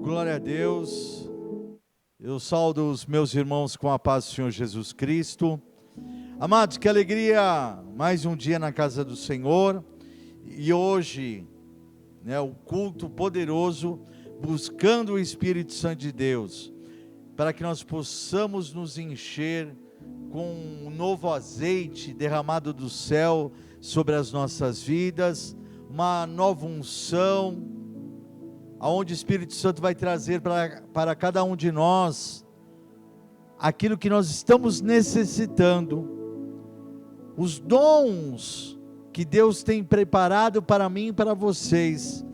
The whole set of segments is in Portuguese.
Glória a Deus. Eu saúdo os meus irmãos com a paz do Senhor Jesus Cristo. Amados, que alegria, mais um dia na casa do Senhor. E hoje, o culto poderoso, buscando o Espírito Santo de Deus, para que nós possamos nos encher com um novo azeite derramado do céu sobre as nossas vidas, uma nova unção, aonde o Espírito Santo vai trazer para cada um de nós aquilo que nós estamos necessitando, os dons que Deus tem preparado para mim e para vocês.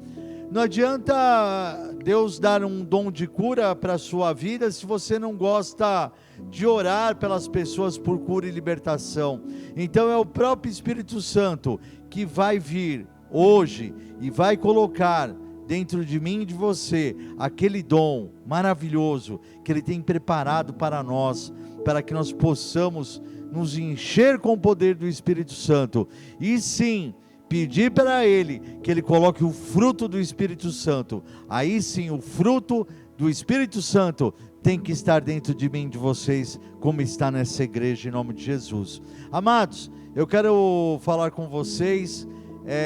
Não adianta Deus dar um dom de cura para a sua vida se você não gosta de orar pelas pessoas por cura e libertação. Então é o próprio Espírito Santo que vai vir hoje e vai colocar dentro de mim e de você aquele dom maravilhoso que Ele tem preparado para nós, para que nós possamos nos encher com o poder do Espírito Santo, e sim, pedir para Ele que Ele coloque o fruto do Espírito Santo. Aí sim, o fruto do Espírito Santo tem que estar dentro de mim e de vocês, como está nessa igreja, em nome de Jesus. Amados, eu quero falar com vocês.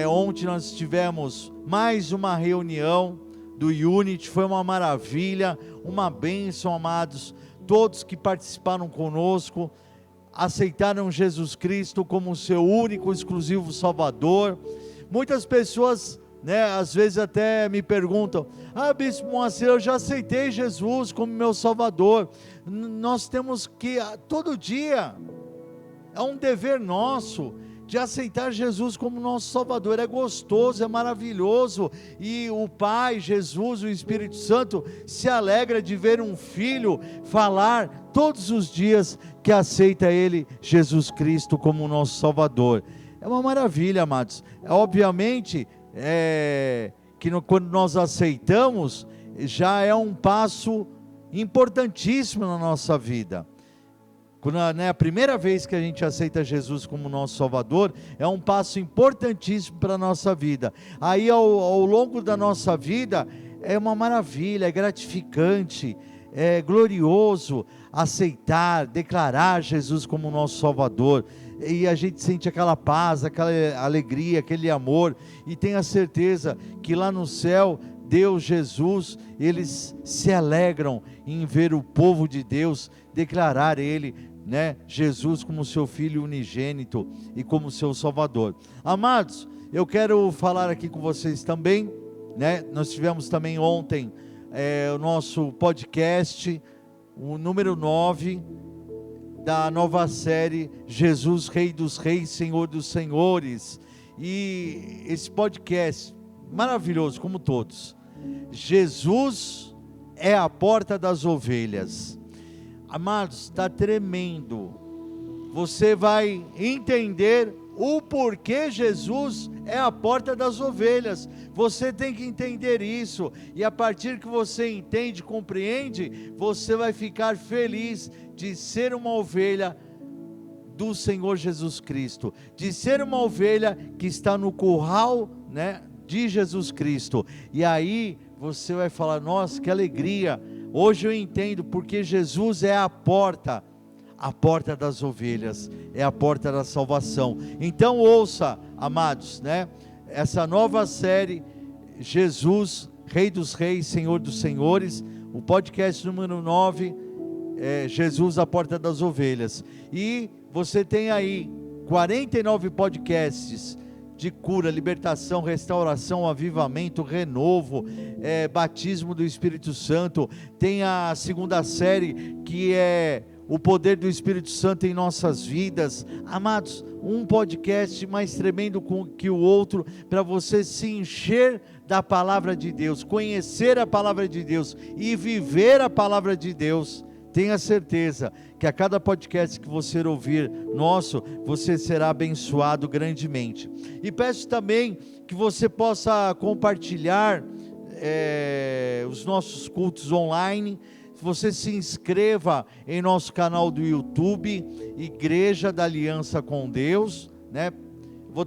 Ontem nós tivemos mais uma reunião do Unity, foi uma maravilha, uma bênção, amados. Todos que participaram conosco aceitaram Jesus Cristo como seu único, exclusivo Salvador. Muitas pessoas, às vezes até me perguntam: Bispo Moacir, eu já aceitei Jesus como meu Salvador. Nós temos que, todo dia, é um dever nosso de aceitar Jesus como nosso Salvador. É gostoso, é maravilhoso, e o Pai, Jesus, o Espírito Santo se alegra de ver um filho falar todos os dias que aceita Ele, Jesus Cristo, como nosso Salvador. É uma maravilha, amados. Obviamente, quando nós aceitamos, já é um passo importantíssimo na nossa vida. Quando a primeira vez que a gente aceita Jesus como nosso Salvador, é um passo importantíssimo para a nossa vida. Aí ao longo da nossa vida, é uma maravilha, é gratificante, é glorioso aceitar, declarar Jesus como nosso Salvador, e a gente sente aquela paz, aquela alegria, aquele amor, e tenha certeza que lá no céu, Deus, Jesus, eles se alegram em ver o povo de Deus declarar Ele, Jesus como seu Filho unigênito e como seu Salvador. Amados, eu quero falar aqui com vocês também, nós tivemos também ontem o nosso podcast, o número 9, da nova série Jesus, Rei dos Reis, Senhor dos Senhores, e esse podcast, maravilhoso como todos. Jesus é a porta das ovelhas. Amados, está tremendo. Você vai entender o porquê Jesus é a porta das ovelhas. Você tem que entender isso, e a partir que você entende, compreende, você vai ficar feliz de ser uma ovelha do Senhor Jesus Cristo, de ser uma ovelha que está no curral, de Jesus Cristo. E aí você vai falar: nossa, que alegria, hoje eu entendo porque Jesus é a porta das ovelhas, é a porta da salvação. Então ouça, amados, essa nova série, Jesus, Rei dos Reis, Senhor dos Senhores, o podcast número 9, Jesus, a porta das ovelhas. E você tem aí 49 podcasts de cura, libertação, restauração, avivamento, renovo, batismo do Espírito Santo. Tem a segunda série, que é o poder do Espírito Santo em nossas vidas. Amados, um podcast mais tremendo que o outro, para você se encher da palavra de Deus, conhecer a palavra de Deus e viver a palavra de Deus. Tenha certeza que a cada podcast que você ouvir nosso, você será abençoado grandemente. E peço também que você possa compartilhar os nossos cultos online. Você se inscreva em nosso canal do YouTube, Igreja da Aliança com Deus, Vou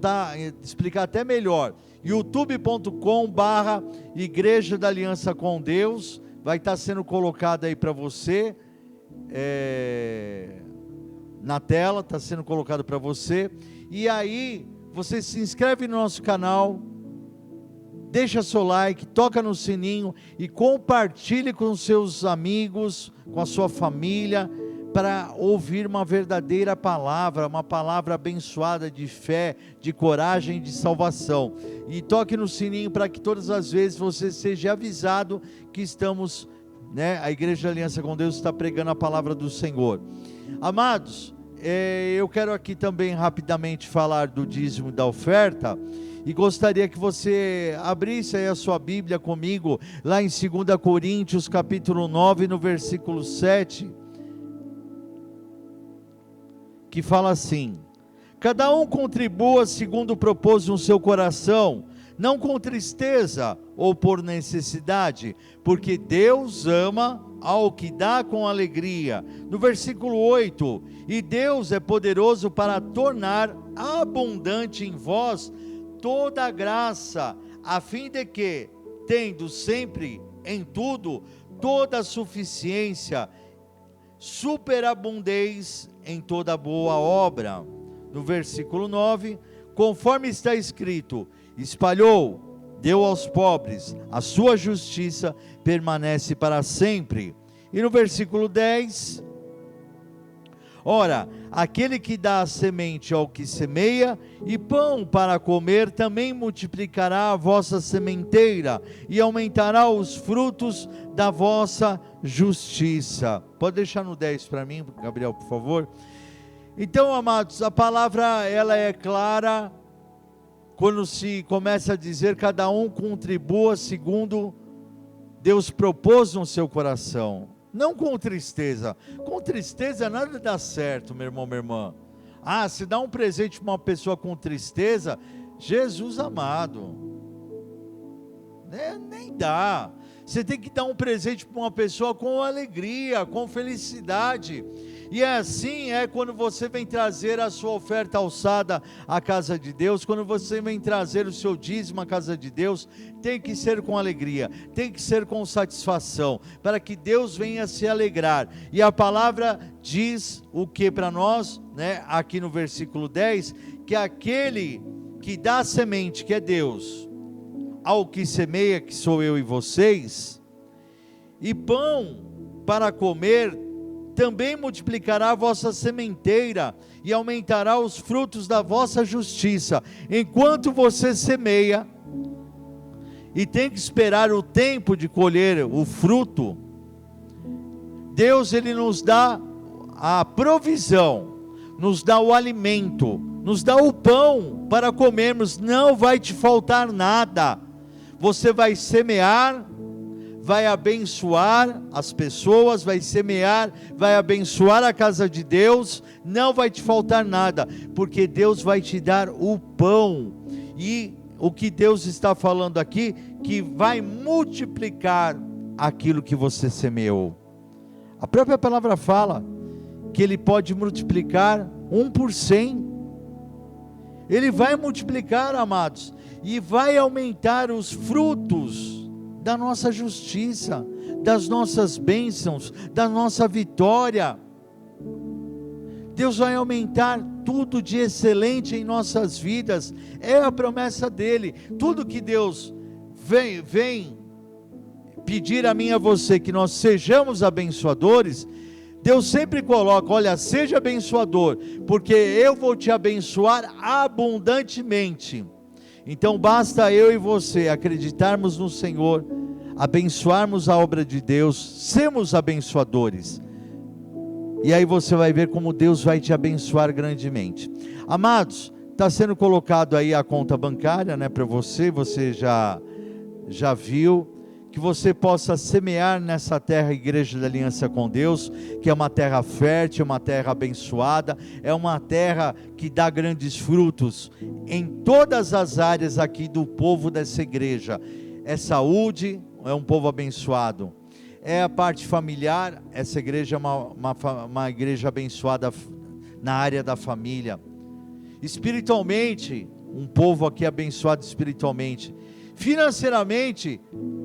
explicar até melhor. youtube.com/Igreja da Aliança com Deus. vai estar sendo colocado aí para você, na tela, está sendo colocado para você, e aí você se inscreve no nosso canal, deixa seu like, toca no sininho e compartilhe com seus amigos, com a sua família, para ouvir uma verdadeira palavra, uma palavra abençoada de fé, de coragem, de salvação. E toque no sininho para que todas as vezes você seja avisado que estamos, a Igreja Aliança com Deus está pregando a palavra do Senhor. Amados, eu quero aqui também rapidamente falar do dízimo e da oferta, e gostaria que você abrisse aí a sua Bíblia comigo, lá em 2 Coríntios capítulo 9, no versículo 7, que fala assim: cada um contribua segundo propôs no seu coração, não com tristeza ou por necessidade, porque Deus ama ao que dá com alegria. No versículo 8, e Deus é poderoso para tornar abundante em vós toda a graça, a fim de que, tendo sempre em tudo toda a suficiência, superabundeis em toda boa obra. No versículo 9, conforme está escrito: espalhou, deu aos pobres, a sua justiça permanece para sempre. E no versículo 10, ora, aquele que dá a semente ao que semeia, e pão para comer, também multiplicará a vossa sementeira, e aumentará os frutos da vossa justiça. Pode deixar no 10 para mim, Gabriel, por favor. Então, amados, a palavra ela é clara, quando se começa a dizer, cada um contribua segundo Deus propôs no seu coração, não com tristeza. Com tristeza nada dá certo, meu irmão, minha irmã. Se dá um presente para uma pessoa com tristeza, Jesus amado, nem dá. Você tem que dar um presente para uma pessoa com alegria, com felicidade. E assim quando você vem trazer a sua oferta alçada à casa de Deus, quando você vem trazer o seu dízimo à casa de Deus, tem que ser com alegria, tem que ser com satisfação, para que Deus venha se alegrar. E a palavra diz o que para nós, aqui no versículo 10, que aquele que dá a semente, que é Deus, ao que semeia, que sou eu e vocês, e pão para comer, também multiplicará a vossa sementeira, e aumentará os frutos da vossa justiça. Enquanto você semeia, e tem que esperar o tempo de colher o fruto, Deus ele nos dá a provisão, nos dá o alimento, nos dá o pão para comermos. Não vai te faltar nada. Você vai semear, vai abençoar as pessoas, vai semear, vai abençoar a casa de Deus, não vai te faltar nada, porque Deus vai te dar o pão. E o que Deus está falando aqui, que vai multiplicar aquilo que você semeou. A própria palavra fala que Ele pode multiplicar 1 por 100. Ele vai multiplicar, amados, e vai aumentar os frutos da nossa justiça, das nossas bênçãos, da nossa vitória. Deus vai aumentar tudo de excelente em nossas vidas, é a promessa dEle. Tudo que Deus vem pedir a mim e a você, que nós sejamos abençoadores, Deus sempre coloca: olha, seja abençoador, porque eu vou te abençoar abundantemente. Então basta eu e você acreditarmos no Senhor, abençoarmos a obra de Deus, sermos abençoadores, e aí você vai ver como Deus vai te abençoar grandemente. Amados, está sendo colocado aí a conta bancária, para você já viu, que você possa semear nessa terra, Igreja da Aliança com Deus, que é uma terra fértil, uma terra abençoada, é uma terra que dá grandes frutos em todas as áreas aqui do povo dessa igreja. É saúde, é um povo abençoado, é a parte familiar, essa igreja é uma igreja abençoada na área da família. Espiritualmente, um povo aqui abençoado espiritualmente. Financeiramente,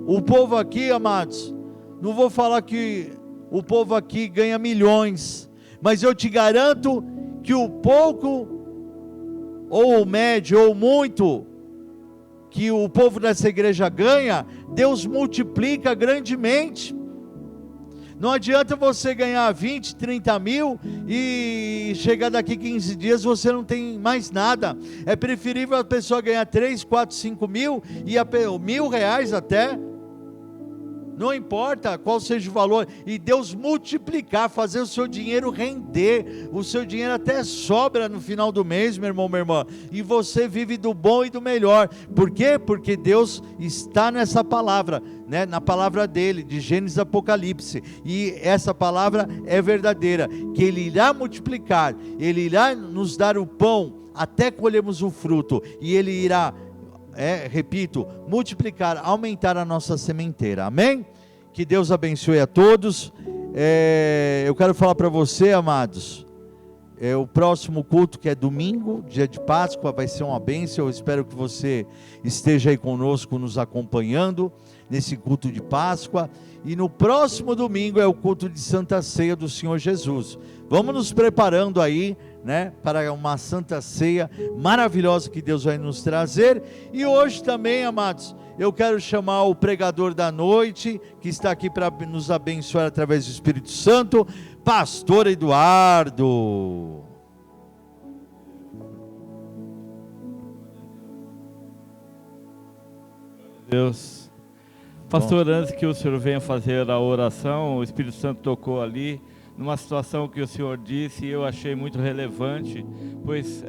o povo aqui, amados, Não vou falar que o povo aqui ganha milhões, mas eu te garanto que o pouco, ou o médio, ou muito, que o povo dessa igreja ganha, Deus multiplica grandemente. Não adianta você ganhar 20, 30 mil e chegar daqui 15 dias você não tem mais nada. É preferível a pessoa ganhar 3, 4, 5 mil e R$1.000 até. Não importa qual seja o valor, e Deus multiplicar, fazer o seu dinheiro render, o seu dinheiro até sobra no final do mês, meu irmão, minha irmã, e você vive do bom e do melhor. Por quê? Porque Deus está nessa palavra, né? Na palavra dele, de Gênesis e Apocalipse, e essa palavra é verdadeira, que ele irá multiplicar, ele irá nos dar o pão, até colhermos o fruto, e ele irá, repito, multiplicar, aumentar a nossa sementeira, amém? Que Deus abençoe a todos. Eu quero falar para você, amados, o próximo culto, que é domingo, dia de Páscoa, vai ser uma bênção. Eu espero que você esteja aí conosco, nos acompanhando nesse culto de Páscoa. E no próximo domingo é o culto de Santa Ceia do Senhor Jesus. Vamos nos preparando aí, né, para uma Santa Ceia maravilhosa que Deus vai nos trazer. E hoje também, amados, eu quero chamar o pregador da noite, que está aqui para nos abençoar através do Espírito Santo, Pastor Eduardo. Deus. Pastor, antes que o senhor venha fazer a oração, o Espírito Santo tocou ali, numa situação que o senhor disse, e eu achei muito relevante, pois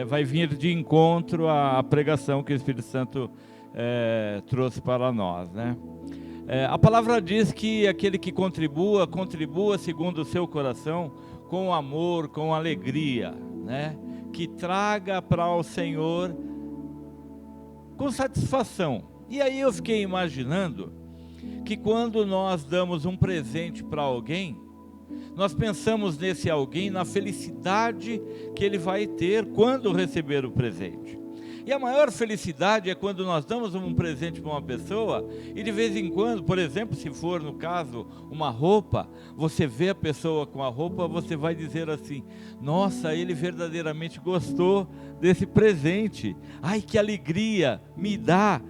vai vir de encontro à pregação que o Espírito Santo trouxe para nós, né? A palavra diz que aquele que contribua segundo o seu coração, com amor, com alegria, né? Que traga para o Senhor com satisfação. E aí eu fiquei imaginando que quando nós damos um presente para alguém, nós pensamos nesse alguém, na felicidade que ele vai ter quando receber o presente. E a maior felicidade é quando nós damos um presente para uma pessoa e de vez em quando, por exemplo, se for no caso uma roupa, você vê a pessoa com a roupa, você vai dizer assim: nossa, ele verdadeiramente gostou desse presente. Ai, que alegria me dá,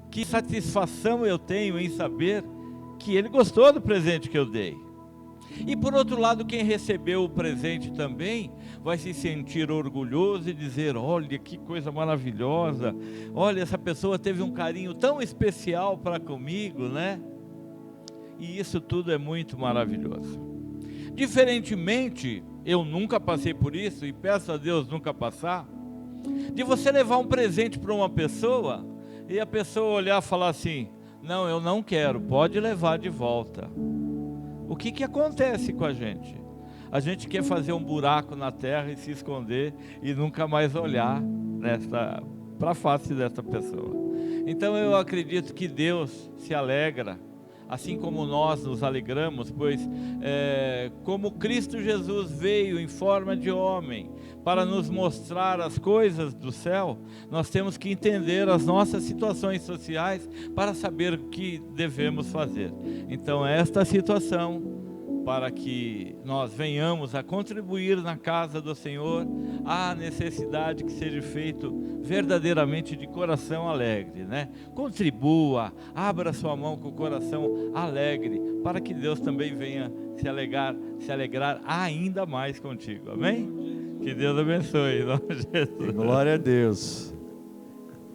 que satisfação eu tenho em saber que ele gostou do presente que eu dei. E por outro lado, quem recebeu o presente também vai se sentir orgulhoso e dizer: olha que coisa maravilhosa, olha, essa pessoa teve um carinho tão especial para comigo, né? E isso tudo é muito maravilhoso. Diferentemente, eu nunca passei por isso e peço a Deus nunca passar, de você levar um presente para uma pessoa e a pessoa olhar e falar assim: não, eu não quero, pode levar de volta. O que acontece com a gente? A gente quer fazer um buraco na terra e se esconder e nunca mais olhar para a face dessa pessoa. Então eu acredito que Deus se alegra, assim como nós nos alegramos, pois como Cristo Jesus veio em forma de homem para nos mostrar as coisas do céu, nós temos que entender as nossas situações sociais para saber o que devemos fazer. Então esta situação, para que nós venhamos a contribuir na casa do Senhor, há necessidade que seja feito verdadeiramente de coração alegre, né? Contribua, abra sua mão com o coração alegre, para que Deus também venha se alegrar ainda mais contigo, amém? Que Deus abençoe, em nome de Jesus. Glória a Deus,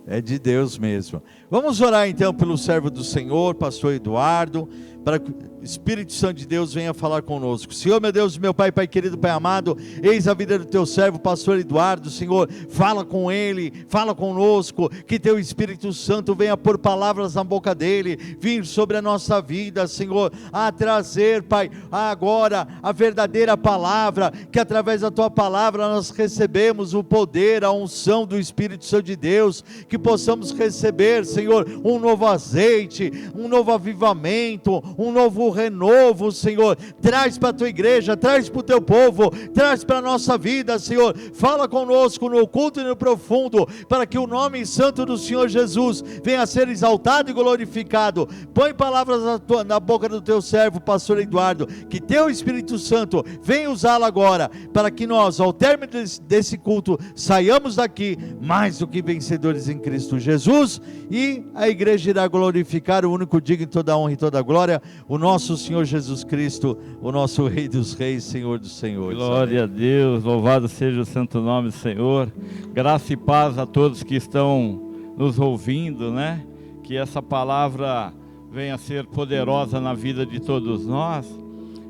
é de Deus mesmo. Vamos orar então pelo servo do Senhor, pastor Eduardo, para que o Espírito Santo de Deus venha falar conosco. Senhor, meu Deus, meu Pai, Pai querido, Pai amado, eis a vida do teu servo, pastor Eduardo. Senhor, fala com ele, fala conosco, que teu Espírito Santo venha pôr palavras na boca dele, vir sobre a nossa vida, Senhor, a trazer, Pai, agora a verdadeira palavra, que através da tua palavra nós recebemos o poder, a unção do Espírito Santo de Deus, que possamos receber, Senhor, um novo azeite, um novo avivamento, um novo renovo, Senhor. Traz para a tua igreja, traz para o teu povo, traz para a nossa vida, Senhor. Fala conosco no oculto e no profundo, para que o nome santo do Senhor Jesus venha a ser exaltado e glorificado. Põe palavras na boca do teu servo, pastor Eduardo, que teu Espírito Santo venha usá-lo agora, para que nós, ao término desse culto, saiamos daqui mais do que vencedores em Cristo Jesus, e a igreja irá glorificar o único digno de toda honra e toda glória, o nosso Senhor Jesus Cristo, o nosso Rei dos Reis, Senhor dos Senhores. Glória a Deus, louvado seja o santo nome do Senhor. Graça e paz a todos que estão nos ouvindo, né? Que essa palavra venha a ser poderosa na vida de todos nós.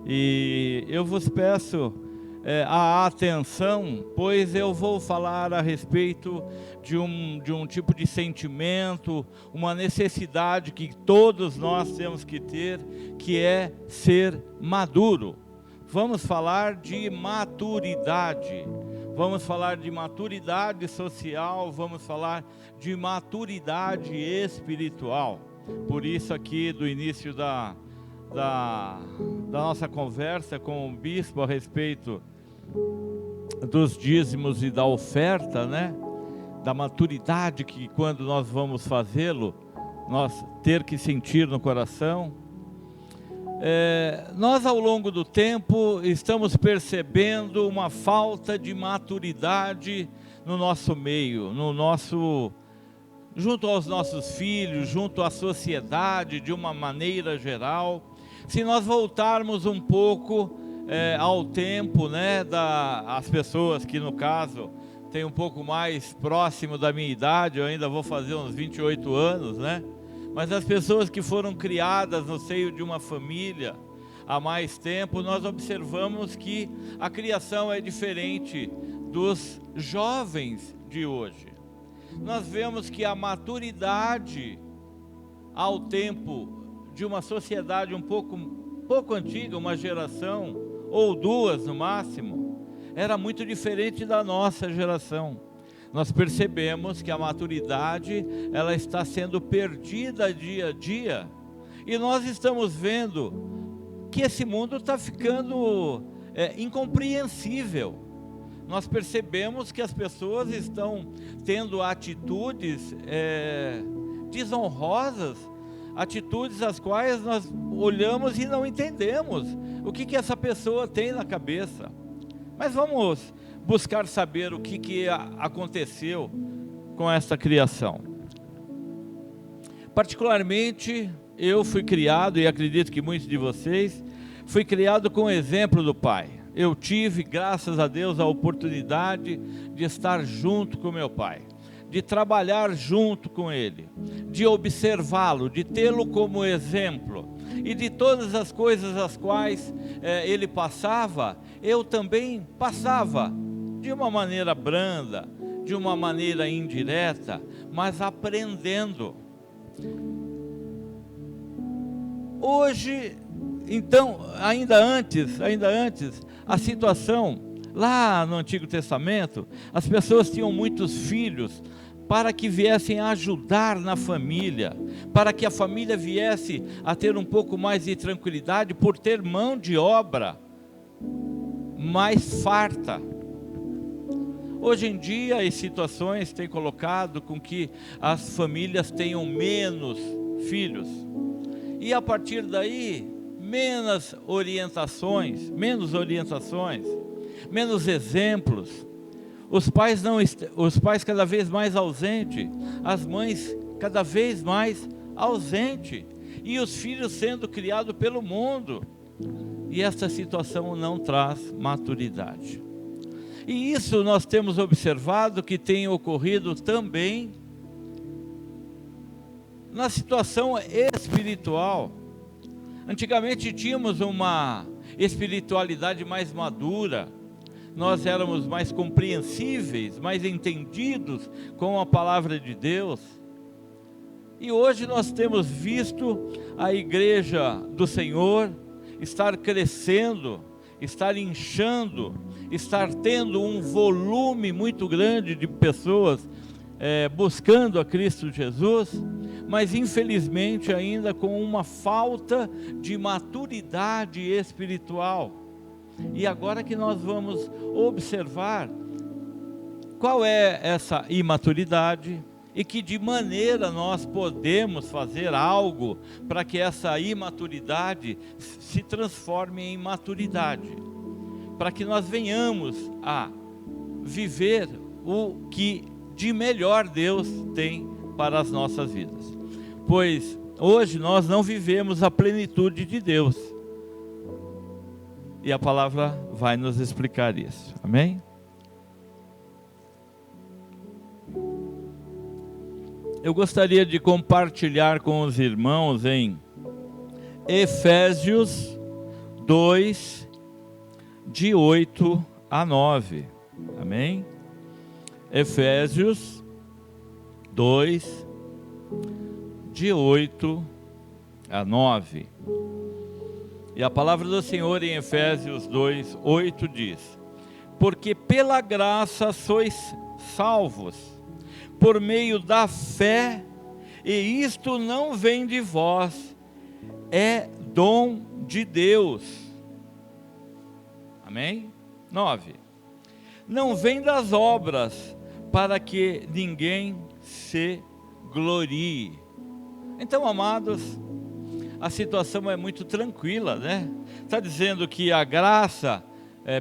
E eu vos peço a atenção, pois eu vou falar a respeito de um tipo de sentimento, uma necessidade que todos nós temos que ter, que é ser maduro. Vamos falar de maturidade, vamos falar de maturidade social, vamos falar de maturidade espiritual. Por isso aqui do início da nossa conversa com o bispo a respeito dos dízimos e da oferta, né? Da maturidade que quando nós vamos fazê-lo, nós ter que sentir no coração. Nós ao longo do tempo estamos percebendo uma falta de maturidade no nosso meio, junto aos nossos filhos, junto à sociedade de uma maneira geral. Se nós voltarmos um pouco ao tempo, né, as pessoas que no caso tem um pouco mais próximo da minha idade, eu ainda vou fazer uns 28 anos, né? Mas as pessoas que foram criadas no seio de uma família há mais tempo, nós observamos que a criação é diferente dos jovens de hoje. Nós vemos que a maturidade ao tempo de uma sociedade um pouco antiga, uma geração ou duas no máximo, era muito diferente da nossa geração. Nós percebemos que a maturidade, ela está sendo perdida dia a dia, e nós estamos vendo que esse mundo está ficando incompreensível. Nós percebemos que as pessoas estão tendo atitudes desonrosas, atitudes as quais nós olhamos e não entendemos o que essa pessoa tem na cabeça. Mas vamos buscar saber o que aconteceu com essa criação. Particularmente, eu fui criado, e acredito que muitos de vocês, fui criado com o exemplo do pai. Eu tive, graças a Deus, a oportunidade de estar junto com meu pai, de trabalhar junto com ele, de observá-lo, de tê-lo como exemplo, e de todas as coisas as quais ele passava, eu também passava, de uma maneira branda, de uma maneira indireta, mas aprendendo. Hoje, então, ainda antes, a situação, lá no Antigo Testamento, as pessoas tinham muitos filhos, para que viessem a ajudar na família, para que a família viesse a ter um pouco mais de tranquilidade, por ter mão de obra mais farta. Hoje em dia, as situações têm colocado com que as famílias tenham menos filhos, e a partir daí, menos orientações, menos exemplos. Os pais cada vez mais ausentes, as mães cada vez mais ausentes, e os filhos sendo criados pelo mundo, e essa situação não traz maturidade. E isso nós temos observado que tem ocorrido também na situação espiritual. Antigamente tínhamos uma espiritualidade mais madura, nós éramos mais compreensíveis, mais entendidos com a palavra de Deus. E hoje nós temos visto a igreja do Senhor estar crescendo, estar inchando, estar tendo um volume muito grande de pessoas buscando a Cristo Jesus, mas infelizmente ainda com uma falta de maturidade espiritual. E agora que nós vamos observar qual é essa imaturidade e que de maneira nós podemos fazer algo para que essa imaturidade se transforme em maturidade, para que nós venhamos a viver o que de melhor Deus tem para as nossas vidas. Pois hoje nós não vivemos a plenitude de Deus. E a palavra vai nos explicar isso. Amém? Eu gostaria de compartilhar com os irmãos em Efésios 2, de 8 a 9. Amém? Efésios 2, de 8 a 9. E a palavra do Senhor em Efésios 2, 8 diz: porque pela graça sois salvos, por meio da fé, e isto não vem de vós, é dom de Deus. Amém? 9. Não vem das obras, para que ninguém se glorie. Então, amados, a situação é muito tranquila, né? Está dizendo que a graça,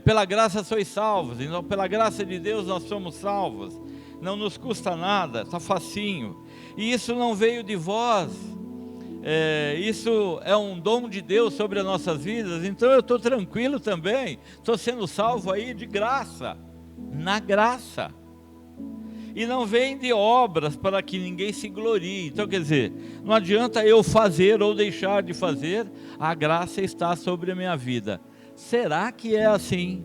pela graça sois salvos, então pela graça de Deus nós somos salvos, não nos custa nada, está facinho, e isso não veio de vós, isso é um dom de Deus sobre as nossas vidas, então eu estou tranquilo também, estou sendo salvo aí de graça, na graça. E não vem de obras para que ninguém se glorie. Então quer dizer, não adianta eu fazer ou deixar de fazer, a graça está sobre a minha vida. Será que é assim?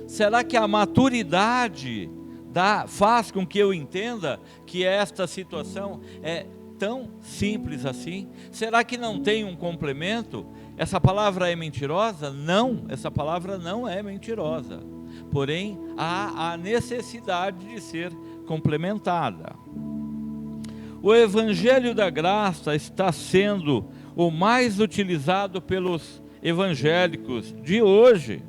Será que a maturidade faz com que eu entenda que esta situação é tão simples assim? Será que não tem um complemento? Essa palavra é mentirosa? Não, essa palavra não é mentirosa. Porém, há a necessidade de ser complementada. O Evangelho da Graça está sendo o mais utilizado pelos evangélicos de hoje,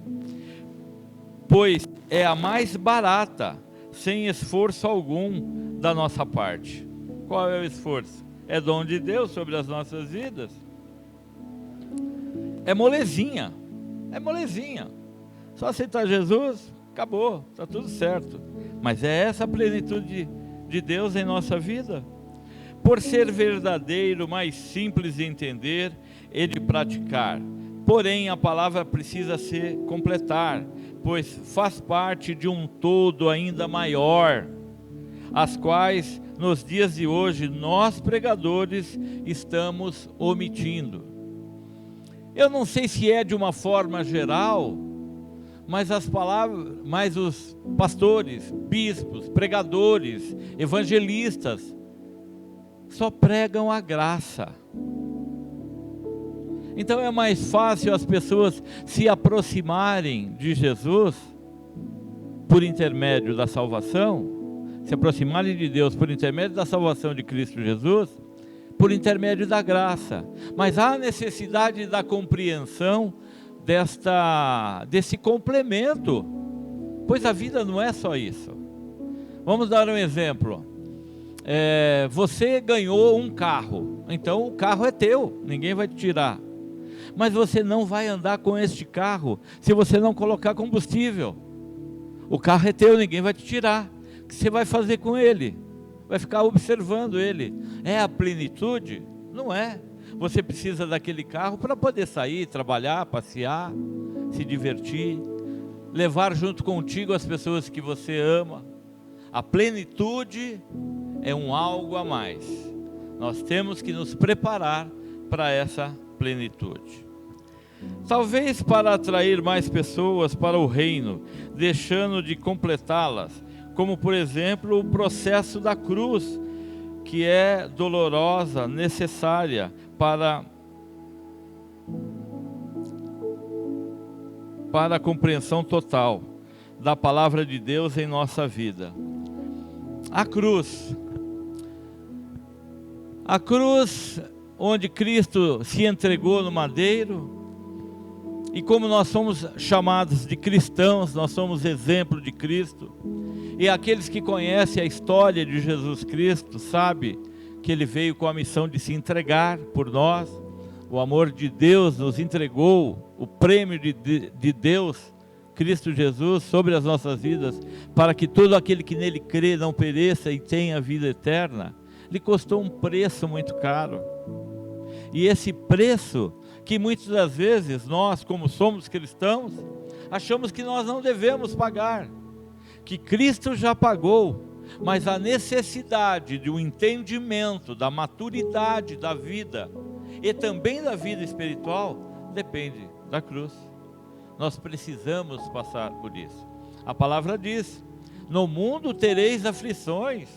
pois é a mais barata, sem esforço algum da nossa parte. Qual é o esforço? É dom de Deus sobre as nossas vidas. É molezinha, só aceitar Jesus, acabou, está tudo certo. Mas é essa a plenitude de Deus em nossa vida? Por ser verdadeiro, mais simples de entender e de praticar. Porém, a palavra precisa se completar, pois faz parte de um todo ainda maior, as quais, nos dias de hoje, nós pregadores estamos omitindo. Eu não sei se é de uma forma geral, mas os pastores, bispos, pregadores, evangelistas, só pregam a graça. Então é mais fácil as pessoas se aproximarem de Jesus por intermédio da salvação, se aproximarem de Deus por intermédio da salvação de Cristo Jesus, por intermédio da graça. Mas há necessidade da compreensão desse complemento, pois a vida não é só isso. Vamos dar um exemplo. Você ganhou um carro, então o carro é teu, ninguém vai te tirar. Mas você não vai andar com este carro se você não colocar combustível. O carro é teu, ninguém vai te tirar. O que você vai fazer com ele? Vai ficar observando ele. É a plenitude? Não é. Você precisa daquele carro para poder sair, trabalhar, passear, se divertir, levar junto contigo as pessoas que você ama. A plenitude é um algo a mais. Nós temos que nos preparar para essa plenitude. Talvez para atrair mais pessoas para o reino, deixando de completá-las, como por exemplo o processo da cruz, que é dolorosa, necessária para a compreensão total da palavra de Deus em nossa vida. A cruz A cruz onde Cristo se entregou no madeiro, e como nós somos chamados de cristãos, nós somos exemplo de Cristo, e aqueles que conhecem a história de Jesus Cristo, sabem que Ele veio com a missão de se entregar por nós. O amor de Deus nos entregou o prêmio de Deus, Cristo Jesus, sobre as nossas vidas, para que todo aquele que nele crê não pereça e tenha vida eterna. Lhe custou um preço muito caro. E esse preço, que muitas das vezes nós, como somos cristãos, achamos que nós não devemos pagar, que Cristo já pagou, mas a necessidade de um entendimento, da maturidade da vida, e também da vida espiritual, depende da cruz. Nós precisamos passar por isso. A palavra diz: no mundo tereis aflições,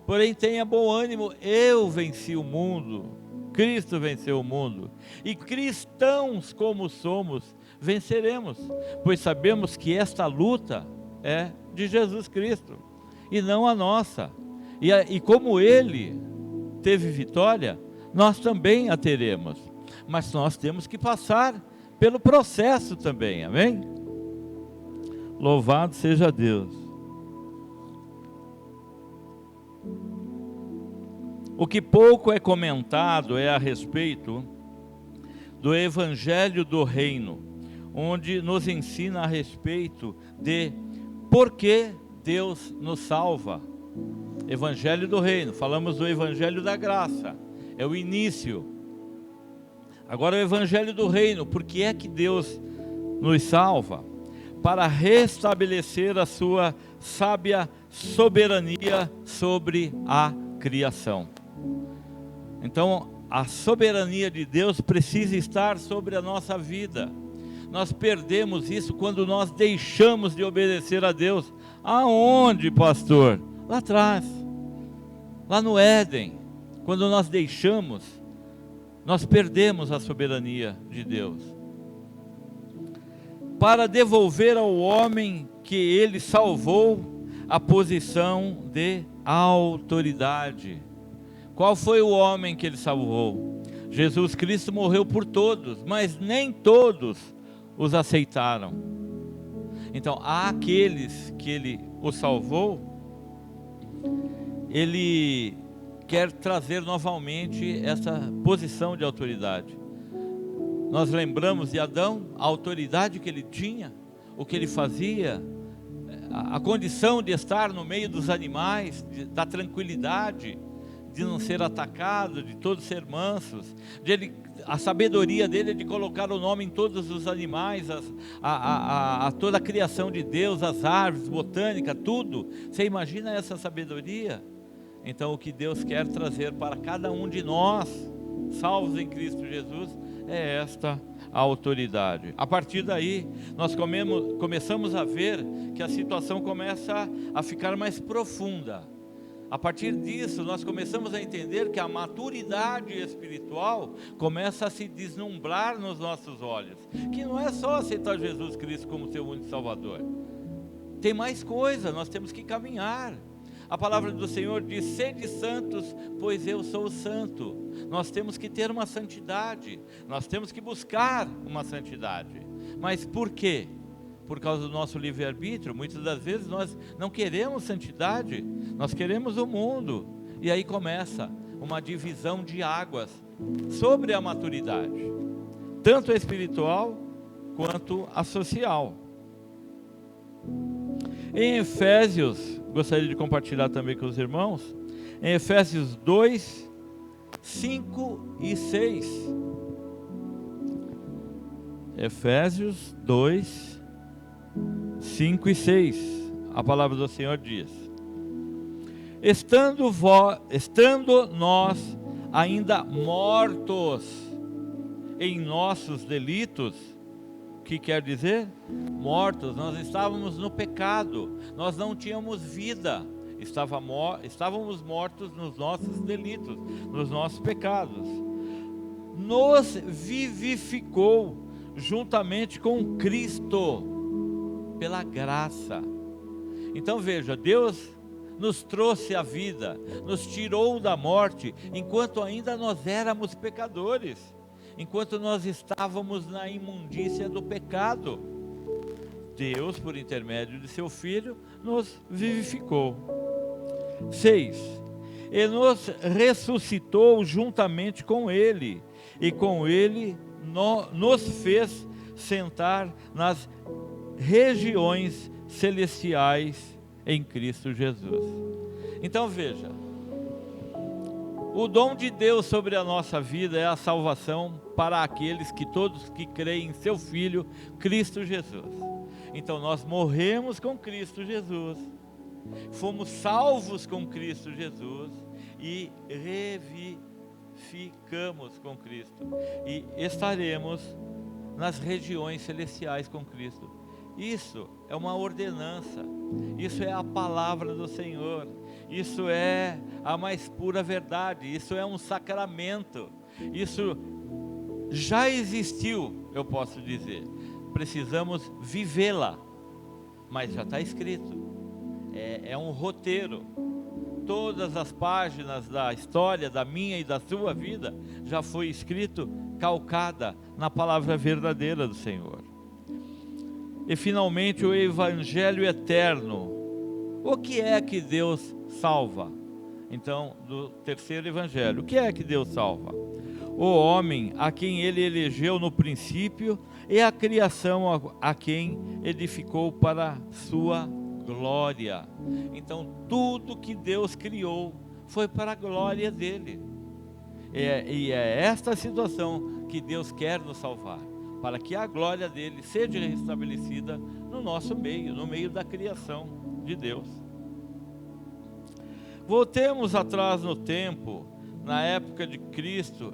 porém tenha bom ânimo, eu venci o mundo. Cristo venceu o mundo, e cristãos como somos, venceremos, pois sabemos que esta luta é de Jesus Cristo, e não a nossa, e como Ele teve vitória, nós também a teremos, mas nós temos que passar pelo processo também, amém? Louvado seja Deus. O que pouco é comentado é a respeito do Evangelho do Reino, onde nos ensina a respeito de por que Deus nos salva. Evangelho do Reino, falamos do Evangelho da Graça, é o início. Agora o Evangelho do Reino, por que é que Deus nos salva? Para restabelecer a sua sábia soberania sobre a criação. Então, a soberania de Deus precisa estar sobre a nossa vida. Nós perdemos isso quando nós deixamos de obedecer a Deus. Aonde, pastor? Lá atrás, lá no Éden. Quando nós deixamos, nós perdemos a soberania de Deus. Para devolver ao homem que Ele salvou a posição de autoridade. Qual foi o homem que Ele salvou? Jesus Cristo morreu por todos, mas nem todos os aceitaram. Então, há aqueles que Ele os salvou, Ele quer trazer novamente essa posição de autoridade. Nós lembramos de Adão, a autoridade que ele tinha, o que ele fazia, a condição de estar no meio dos animais, da tranquilidade, de não ser atacado, de todos ser mansos, a sabedoria dele de colocar o nome em todos os animais, toda a criação de Deus, as árvores, botânica, tudo. Você imagina essa sabedoria? Então o que Deus quer trazer para cada um de nós, salvos em Cristo Jesus, é esta autoridade. A partir daí, nós começamos a ver que a situação começa a ficar mais profunda. A partir disso, nós começamos a entender que a maturidade espiritual começa a se deslumbrar nos nossos olhos, que não é só aceitar Jesus Cristo como seu único Salvador. Tem mais coisa, nós temos que caminhar. A palavra do Senhor diz: sede santos, pois eu sou santo. Nós temos que ter uma santidade, nós temos que buscar uma santidade. Mas por quê? Por causa do nosso livre-arbítrio. Muitas das vezes nós não queremos santidade, nós queremos o mundo. E aí começa uma divisão de águas sobre a maturidade, tanto a espiritual quanto a social. Em Efésios, gostaria de compartilhar também com os irmãos, em Efésios 2, 5 e 6. Efésios 2, 5 e 6, a palavra do Senhor diz: estando nós ainda mortos em nossos delitos. O que quer dizer? Mortos, nós estávamos no pecado, nós não tínhamos vida, estávamos mortos nos nossos delitos, nos nossos pecados. Nos vivificou juntamente com Cristo, pela graça. Então veja, Deus nos trouxe a vida, nos tirou da morte, enquanto ainda nós éramos pecadores, enquanto nós estávamos na imundícia do pecado. Deus, por intermédio de seu Filho, nos vivificou. 6. E nos ressuscitou juntamente com Ele, e com Ele nos fez sentar nas regiões celestiais em Cristo Jesus. Então veja, o dom de Deus sobre a nossa vida é a salvação para aqueles que todos que creem em seu Filho, Cristo Jesus. Então nós morremos com Cristo Jesus, fomos salvos com Cristo Jesus e revivificamos com Cristo e estaremos nas regiões celestiais com Cristo. Isso é uma ordenança, isso é a palavra do Senhor, isso é a mais pura verdade, isso é um sacramento, isso já existiu, eu posso dizer, precisamos vivê-la, mas já está escrito, é um roteiro. Todas as páginas da história da minha e da sua vida já foi escrito, calcada na palavra verdadeira do Senhor. E finalmente o Evangelho eterno. O que é que Deus salva? Então, do terceiro Evangelho, o que é que Deus salva? O homem a quem Ele elegeu no princípio e a criação a quem edificou para sua glória. Então, tudo que Deus criou foi para a glória dEle. E é esta situação que Deus quer nos salvar, para que a glória dEle seja restabelecida no nosso meio, no meio da criação de Deus. Voltemos atrás no tempo, na época de Cristo,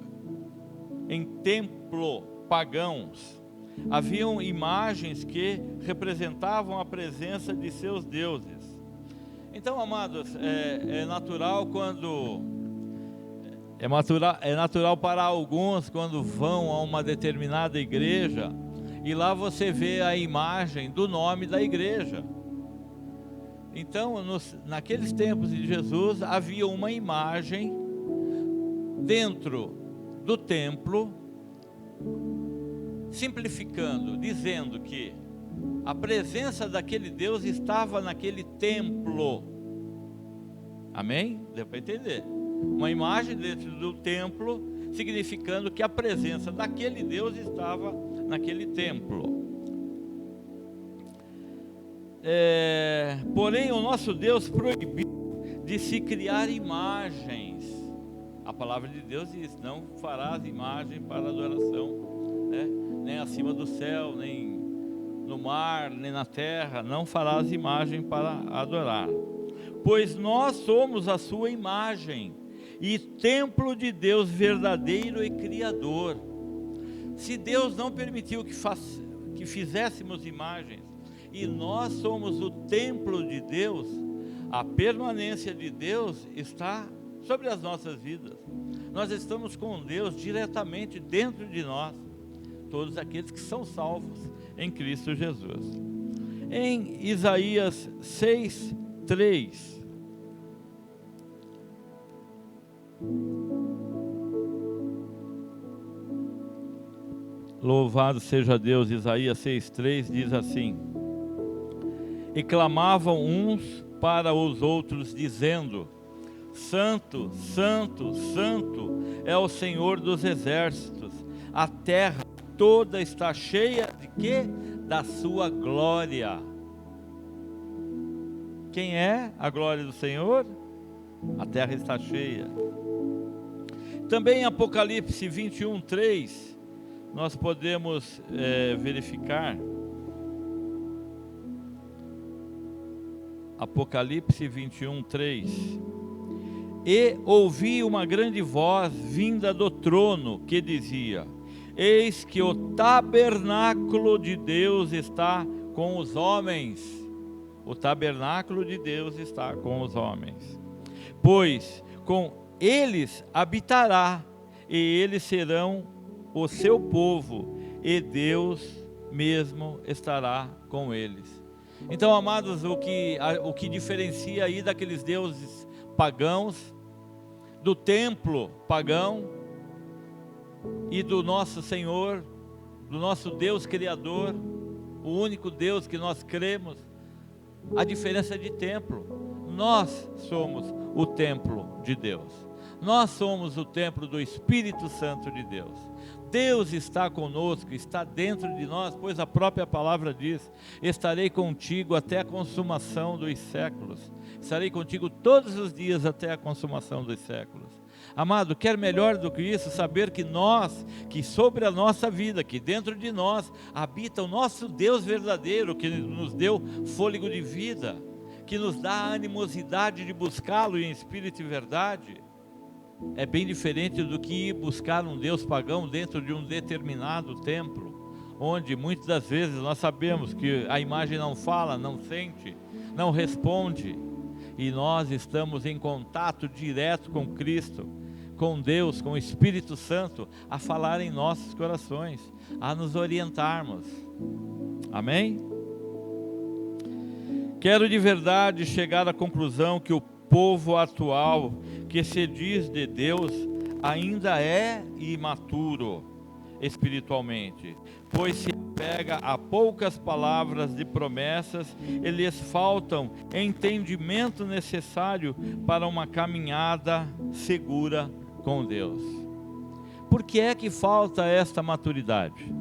em templo pagãos, haviam imagens que representavam a presença de seus deuses. Então, amados, é natural para alguns quando vão a uma determinada igreja e lá você vê a imagem do nome da igreja. Então, naqueles tempos de Jesus havia uma imagem dentro do templo, simplificando, dizendo que a presença daquele Deus estava naquele templo. Amém? Deu para entender? Uma imagem dentro do templo, significando que a presença daquele Deus estava naquele templo. Porém, o nosso Deus proibiu de se criar imagens. A palavra de Deus diz: não farás imagem para adoração, né? Nem acima do céu, nem no mar, nem na terra, não farás imagem para adorar. Pois nós somos a sua imagem e templo de Deus verdadeiro e criador. Se Deus não permitiu que fizéssemos imagens, e nós somos o templo de Deus, a permanência de Deus está sobre as nossas vidas. Nós estamos com Deus diretamente dentro de nós, todos aqueles que são salvos em Cristo Jesus. Em Isaías 6:3, louvado seja Deus, Isaías 6:3 diz assim: e clamavam uns para os outros, dizendo: Santo, Santo, Santo é o Senhor dos exércitos, a terra toda está cheia de quê? Da sua glória. Quem é a glória do Senhor? A terra está cheia. Também em Apocalipse 21:3, nós podemos verificar. Apocalipse 21:3. E ouvi uma grande voz vinda do trono que dizia: eis que o tabernáculo de Deus está com os homens. O tabernáculo de Deus está com os homens. Pois com eles habitará, e eles serão o seu povo, e Deus mesmo estará com eles. Então, amados, o que diferencia aí daqueles deuses pagãos, do templo pagão e do nosso Senhor, do nosso Deus Criador, o único Deus que nós cremos, a diferença é de templo. Nós somos o templo de Deus. Nós somos o templo do Espírito Santo de Deus. Deus está conosco, está dentro de nós, pois a própria palavra diz: estarei contigo até a consumação dos séculos. Estarei contigo todos os dias até a consumação dos séculos. Amado, quer melhor do que isso? Saber que que sobre a nossa vida, que dentro de nós, habita o nosso Deus verdadeiro, que nos deu fôlego de vida, que nos dá a animosidade de buscá-lo em espírito e verdade. É bem diferente do que ir buscar um Deus pagão dentro de um determinado templo, onde muitas das vezes nós sabemos que a imagem não fala, não sente, não responde, e nós estamos em contato direto com Cristo, com Deus, com o Espírito Santo, a falar em nossos corações, a nos orientarmos. Amém? Quero de verdade chegar à conclusão que o povo atual, que se diz de Deus, ainda é imaturo espiritualmente, pois se pega a poucas palavras de promessas e lhes faltam entendimento necessário para uma caminhada segura com Deus. Por que é que falta esta maturidade?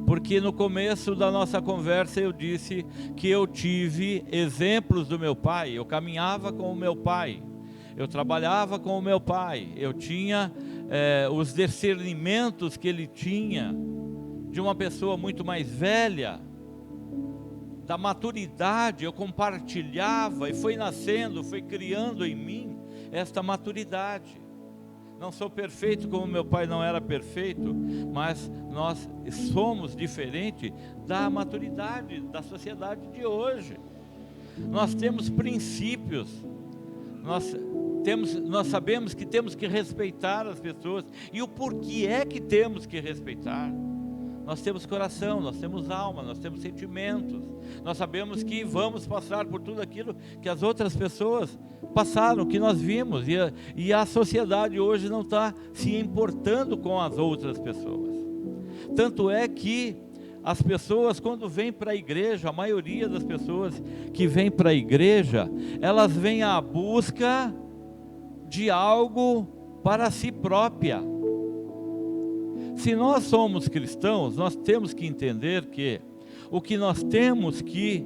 Porque no começo da nossa conversa eu disse que eu tive exemplos do meu pai, eu caminhava com o meu pai, eu trabalhava com o meu pai, eu tinha os discernimentos que ele tinha, de uma pessoa muito mais velha, da maturidade, eu compartilhava e foi nascendo, foi criando em mim esta maturidade. Não sou perfeito como meu pai não era perfeito, mas nós somos diferentes da maturidade da sociedade de hoje. Nós temos princípios, nós sabemos que temos que respeitar as pessoas, e o porquê é que temos que respeitar. Nós temos coração, nós temos alma, nós temos sentimentos, nós sabemos que vamos passar por tudo aquilo que as outras pessoas passaram, que nós vimos, e a sociedade hoje não está se importando com as outras pessoas. Tanto é que as pessoas, quando vêm para a igreja, a maioria das pessoas que vêm para a igreja, elas vêm à busca de algo para si própria. Se nós somos cristãos, nós temos que entender que o que nós temos que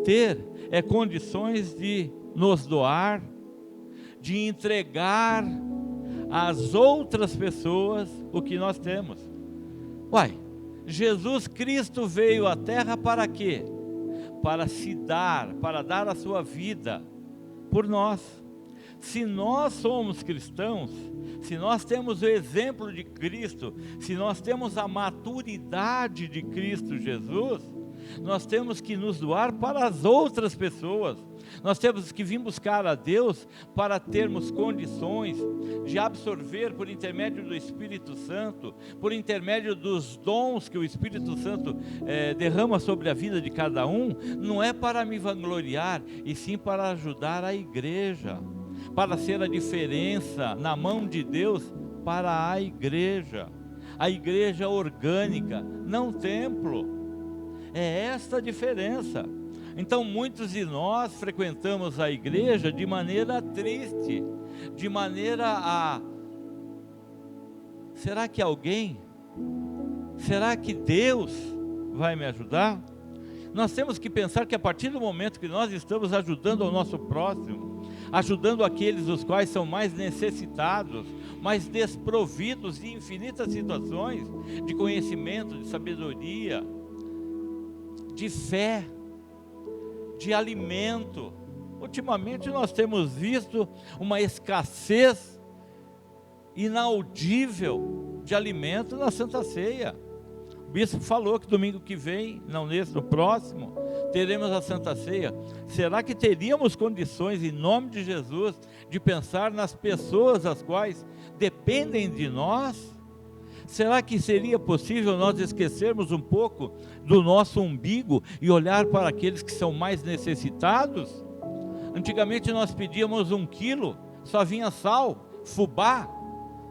ter é condições de nos doar, de entregar às outras pessoas o que nós temos. Jesus Cristo veio à terra para quê? Para se dar, para dar a sua vida por nós. Se nós somos cristãos, se nós temos o exemplo de Cristo, se nós temos a maturidade de Cristo Jesus, nós temos que nos doar para as outras pessoas. Nós temos que vir buscar a Deus para termos condições de absorver por intermédio do Espírito Santo, por intermédio dos dons que o Espírito Santo derrama sobre a vida de cada um. Não é para me vangloriar, e sim para ajudar a igreja, para ser a diferença na mão de Deus para a igreja orgânica, não templo. É esta a diferença. Então muitos de nós frequentamos a igreja de maneira triste, de maneira será que será que Deus vai me ajudar? Nós temos que pensar que a partir do momento que nós estamos ajudando ao nosso próximo, ajudando aqueles os quais são mais necessitados, mais desprovidos de infinitas situações, de conhecimento, de sabedoria, de fé, de alimento. Ultimamente nós temos visto uma escassez inaudível de alimento na Santa Ceia. O bispo falou que domingo que vem, não nesse, no próximo, teremos a Santa Ceia. Será que teríamos condições, em nome de Jesus, de pensar nas pessoas as quais dependem de nós? Será que seria possível nós esquecermos um pouco do nosso umbigo e olhar para aqueles que são mais necessitados? Antigamente nós pedíamos 1 quilo, só vinha sal, fubá.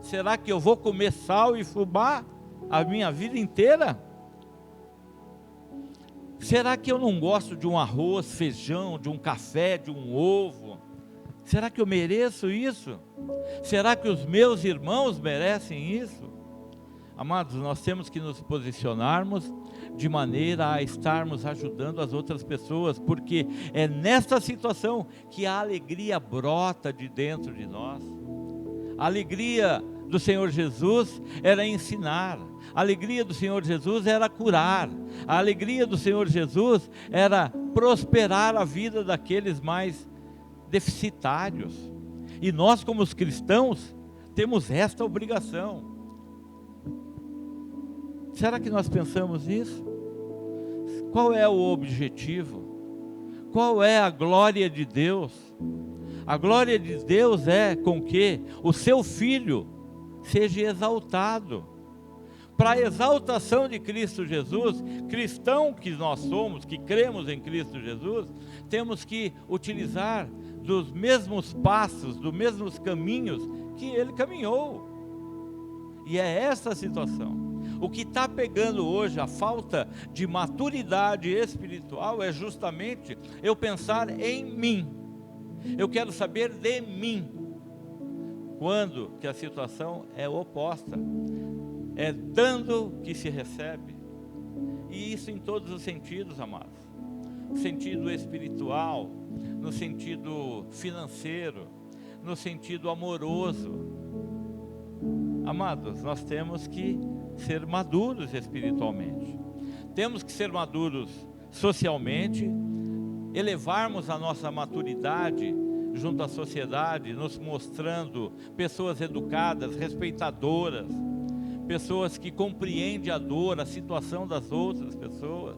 Será que eu vou comer sal e fubá a minha vida inteira? Será que eu não gosto de um arroz, feijão, de um café, de um ovo? Será que eu mereço isso? Será que os meus irmãos merecem isso? Amados, nós temos que nos posicionarmos de maneira a estarmos ajudando as outras pessoas, porque é nesta situação que a alegria brota de dentro de nós. A alegria do Senhor Jesus era ensinar, a alegria do Senhor Jesus era curar, a alegria do Senhor Jesus era prosperar a vida daqueles mais deficitários. E nós, como os cristãos, temos esta obrigação. Será que nós pensamos nisso? Qual é o objetivo? Qual é a glória de Deus? A glória de Deus é com que o seu Filho seja exaltado. Para a exaltação de Cristo Jesus, cristão que nós somos, que cremos em Cristo Jesus, temos que utilizar dos mesmos passos, dos mesmos caminhos que Ele caminhou. E é essa a situação. O que está pegando hoje, a falta de maturidade espiritual, é justamente eu pensar em mim. Eu quero saber de mim. Quando que a situação é oposta. É dando que se recebe. E isso em todos os sentidos, amados. No sentido espiritual, no sentido financeiro, no sentido amoroso. Amados, nós temos que ser maduros espiritualmente. Temos que ser maduros socialmente, elevarmos a nossa maturidade junto à sociedade, nos mostrando pessoas educadas, respeitadoras, pessoas que compreendem a dor, a situação das outras pessoas,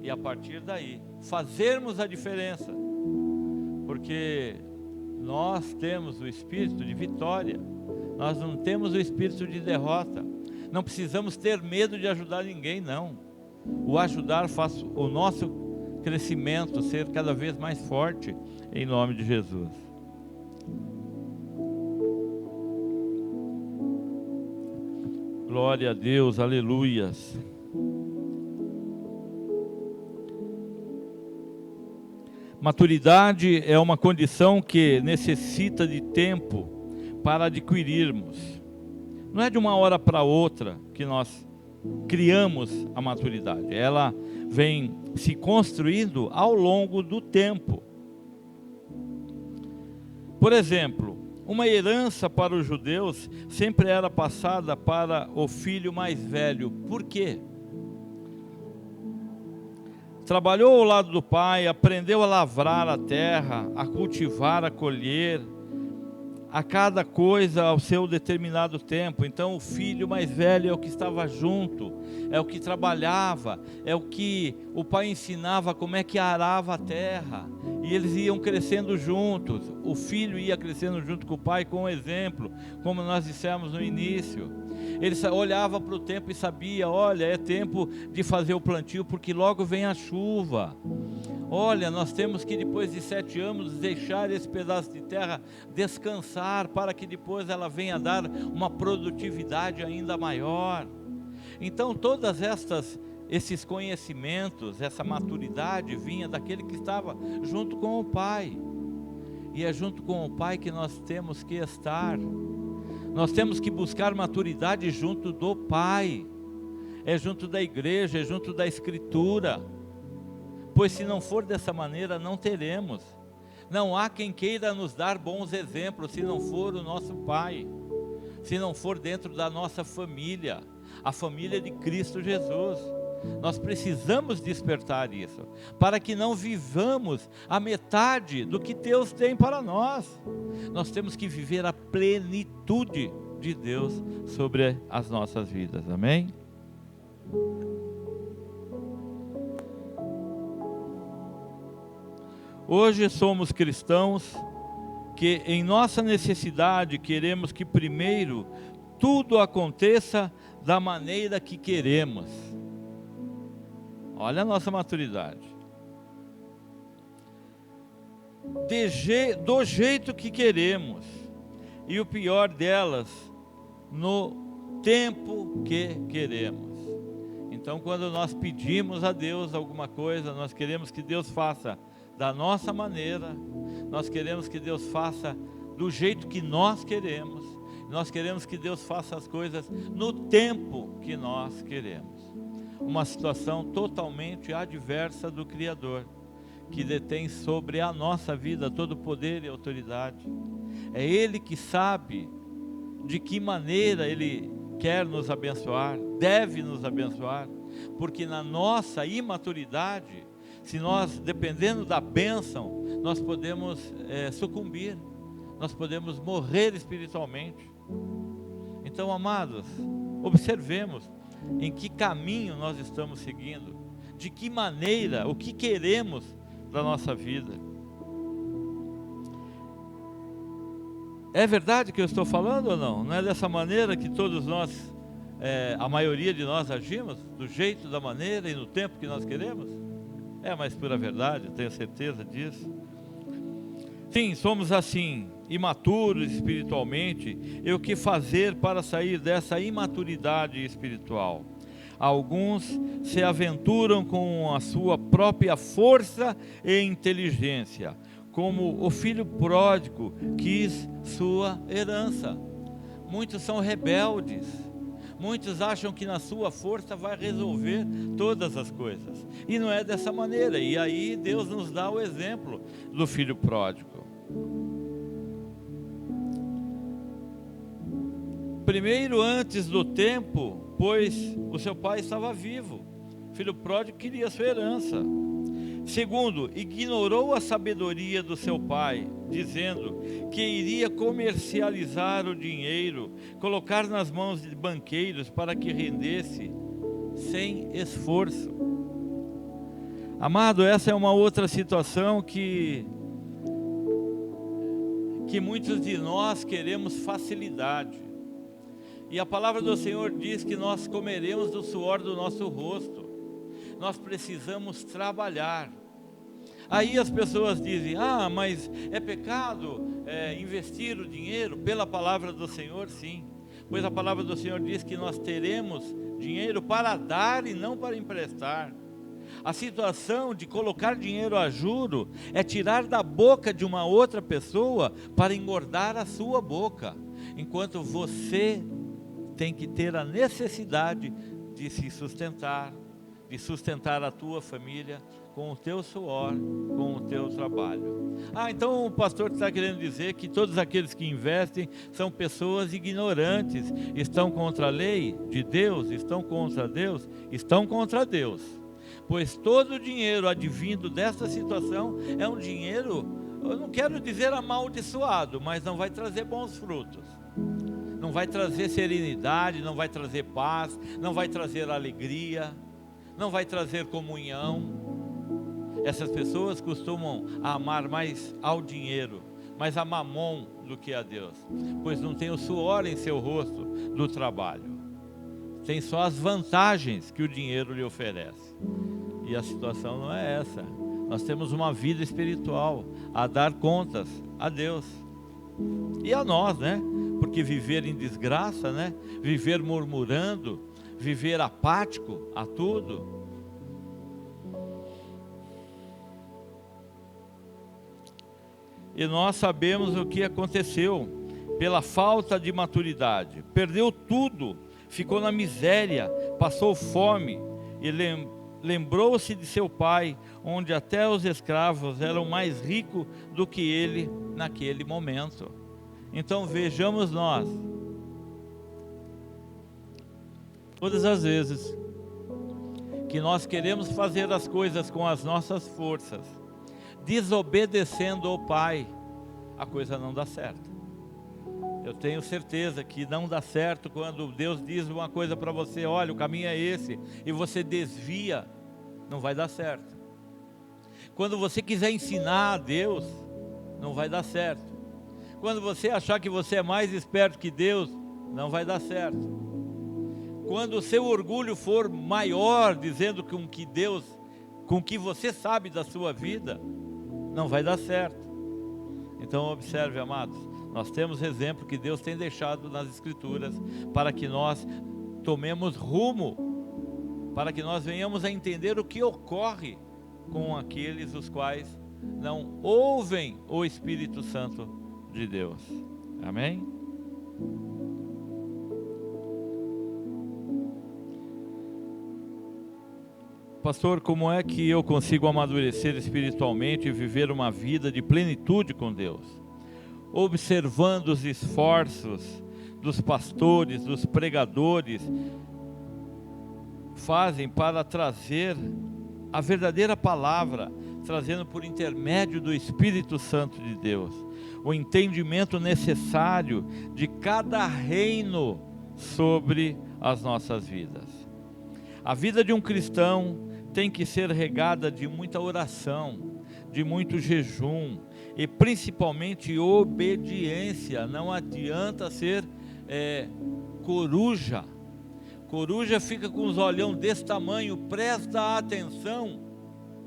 e a partir daí fazermos a diferença, porque nós temos o espírito de vitória, nós não temos o espírito de derrota. Não precisamos ter medo de ajudar ninguém, não. O ajudar faz o nosso crescimento ser cada vez mais forte, em nome de Jesus. Glória a Deus, aleluias. Maturidade é uma condição que necessita de tempo para adquirirmos. Não é de uma hora para outra que nós criamos a maturidade. Ela vem se construindo ao longo do tempo. Por exemplo, uma herança para os judeus sempre era passada para o filho mais velho. Por quê? Trabalhou ao lado do pai, aprendeu a lavrar a terra, a cultivar, a colher, a cada coisa ao seu determinado tempo. Então o filho mais velho é o que estava junto, é o que trabalhava, é o que o pai ensinava como é que arava a terra, e eles iam crescendo juntos. O filho ia crescendo junto com o pai com o exemplo, como nós dissemos no início. Ele olhava para o tempo e sabia, olha, é tempo de fazer o plantio, porque logo vem a chuva. Olha, nós temos que depois de 7 anos deixar esse pedaço de terra descansar, para que depois ela venha dar uma produtividade ainda maior. Então todas esses conhecimentos, essa maturidade vinha daquele que estava junto com o pai. E é junto com o pai que nós temos que estar. Nós temos que buscar maturidade junto do pai. É junto da igreja, é junto da escritura. Pois se não for dessa maneira, não teremos. Não há quem queira nos dar bons exemplos, se não for o nosso pai, se não for dentro da nossa família, a família de Cristo Jesus. Nós precisamos despertar isso, para que não vivamos a metade do que Deus tem para nós. Nós temos que viver a plenitude de Deus sobre as nossas vidas, amém? Hoje somos cristãos que em nossa necessidade queremos que primeiro tudo aconteça da maneira que queremos. Olha a nossa maturidade. Do jeito que queremos. E o pior delas, no tempo que queremos. Então, quando nós pedimos a Deus alguma coisa, nós queremos que Deus faça da nossa maneira, nós queremos que Deus faça do jeito que nós queremos, nós queremos que Deus faça as coisas no tempo que nós queremos. Uma situação totalmente adversa do Criador, que detém sobre a nossa vida todo o poder e autoridade. É Ele que sabe de que maneira Ele quer nos abençoar, deve nos abençoar, porque na nossa imaturidade, se nós, dependendo da bênção, nós podemos sucumbir, nós podemos morrer espiritualmente. Então, amados, observemos em que caminho nós estamos seguindo, de que maneira, o que queremos da nossa vida. É verdade que eu estou falando ou não? Não é dessa maneira que todos nós, a maioria de nós agimos? Do jeito, da maneira e no tempo que nós queremos? É a mais pura verdade, eu tenho certeza disso. Sim, somos assim, imaturos espiritualmente. E o que fazer para sair dessa imaturidade espiritual? Alguns se aventuram com a sua própria força e inteligência, como o filho pródigo quis sua herança. Muitos são rebeldes, muitos acham que na sua força vai resolver todas as coisas, e não é dessa maneira. E aí Deus nos dá o exemplo do filho pródigo. Primeiro, antes do tempo, pois o seu pai estava vivo. O filho pródigo queria sua herança. Segundo, ignorou a sabedoria do seu pai, dizendo que iria comercializar o dinheiro, colocar nas mãos de banqueiros para que rendesse sem esforço. Amado, essa é uma outra situação que muitos de nós queremos facilidade. E a palavra do Senhor diz que nós comeremos do suor do nosso rosto. Nós precisamos trabalhar. Aí as pessoas dizem: mas é pecado investir o dinheiro? Pela palavra do Senhor, sim. Pois a palavra do Senhor diz que nós teremos dinheiro para dar e não para emprestar. A situação de colocar dinheiro a juro é tirar da boca de uma outra pessoa para engordar a sua boca, enquanto você tem que ter a necessidade de se sustentar, de sustentar a tua família com o teu suor, com o teu trabalho. Então o pastor está querendo dizer que todos aqueles que investem são pessoas ignorantes, estão contra a lei de Deus, estão contra Deus, estão contra Deus. Pois todo o dinheiro advindo dessa situação é um dinheiro, eu não quero dizer amaldiçoado, mas não vai trazer bons frutos. Não vai trazer serenidade, não vai trazer paz, não vai trazer alegria, não vai trazer comunhão. Essas pessoas costumam amar mais ao dinheiro, mais a mamon do que a Deus, pois não tem o suor em seu rosto do trabalho, tem só as vantagens que o dinheiro lhe oferece. E a situação não é essa. Nós temos uma vida espiritual a dar contas a Deus e a nós, né? Porque viver em desgraça, né? Viver murmurando, viver apático a tudo. E nós sabemos o que aconteceu pela falta de maturidade. Perdeu tudo, ficou na miséria, passou fome e lembrou-se de seu pai, onde até os escravos eram mais ricos do que ele naquele momento. Então vejamos nós, todas as vezes que nós queremos fazer as coisas com as nossas forças, desobedecendo ao Pai, a coisa não dá certo. Eu tenho certeza que não dá certo quando Deus diz uma coisa para você: olha, o caminho é esse, e você desvia, não vai dar certo. Quando você quiser ensinar a Deus, não vai dar certo. Quando você achar que você é mais esperto que Deus, não vai dar certo. Quando o seu orgulho for maior, dizendo com que Deus, com que você sabe da sua vida, não vai dar certo. Então observe, amados, nós temos exemplo que Deus tem deixado nas Escrituras para que nós tomemos rumo, para que nós venhamos a entender o que ocorre com aqueles os quais não ouvem o Espírito Santo de Deus. Amém? Pastor, como é que eu consigo amadurecer espiritualmente e viver uma vida de plenitude com Deus? Observando os esforços dos pastores, dos pregadores, fazem para trazer a verdadeira palavra, trazendo por intermédio do Espírito Santo de Deus, o entendimento necessário de cada reino sobre as nossas vidas. A vida de um cristão tem que ser regada de muita oração, de muito jejum e principalmente obediência. Não adianta ser coruja. Coruja fica com os olhão desse tamanho, presta atenção,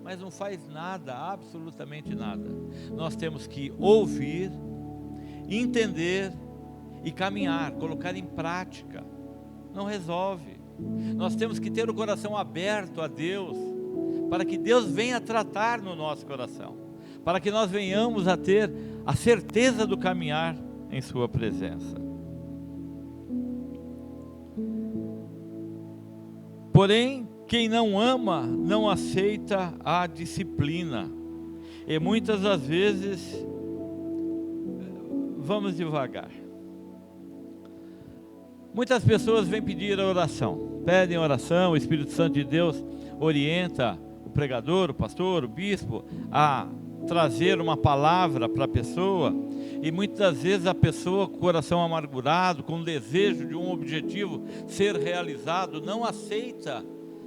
mas não faz nada, absolutamente nada. Nós temos que ouvir, entender e caminhar, colocar em prática. Não resolve. Nós temos que ter o coração aberto a Deus, para que Deus venha tratar no nosso coração, para que nós venhamos a ter a certeza do caminhar em sua presença. Porém, quem não ama, não aceita a disciplina, e muitas das vezes, vamos devagar. Muitas pessoas vêm pedir a oração, pedem oração, o Espírito Santo de Deus orienta o pregador, o pastor, o bispo a trazer uma palavra para a pessoa, e muitas das vezes a pessoa com o coração amargurado, com o desejo de um objetivo ser realizado, não aceita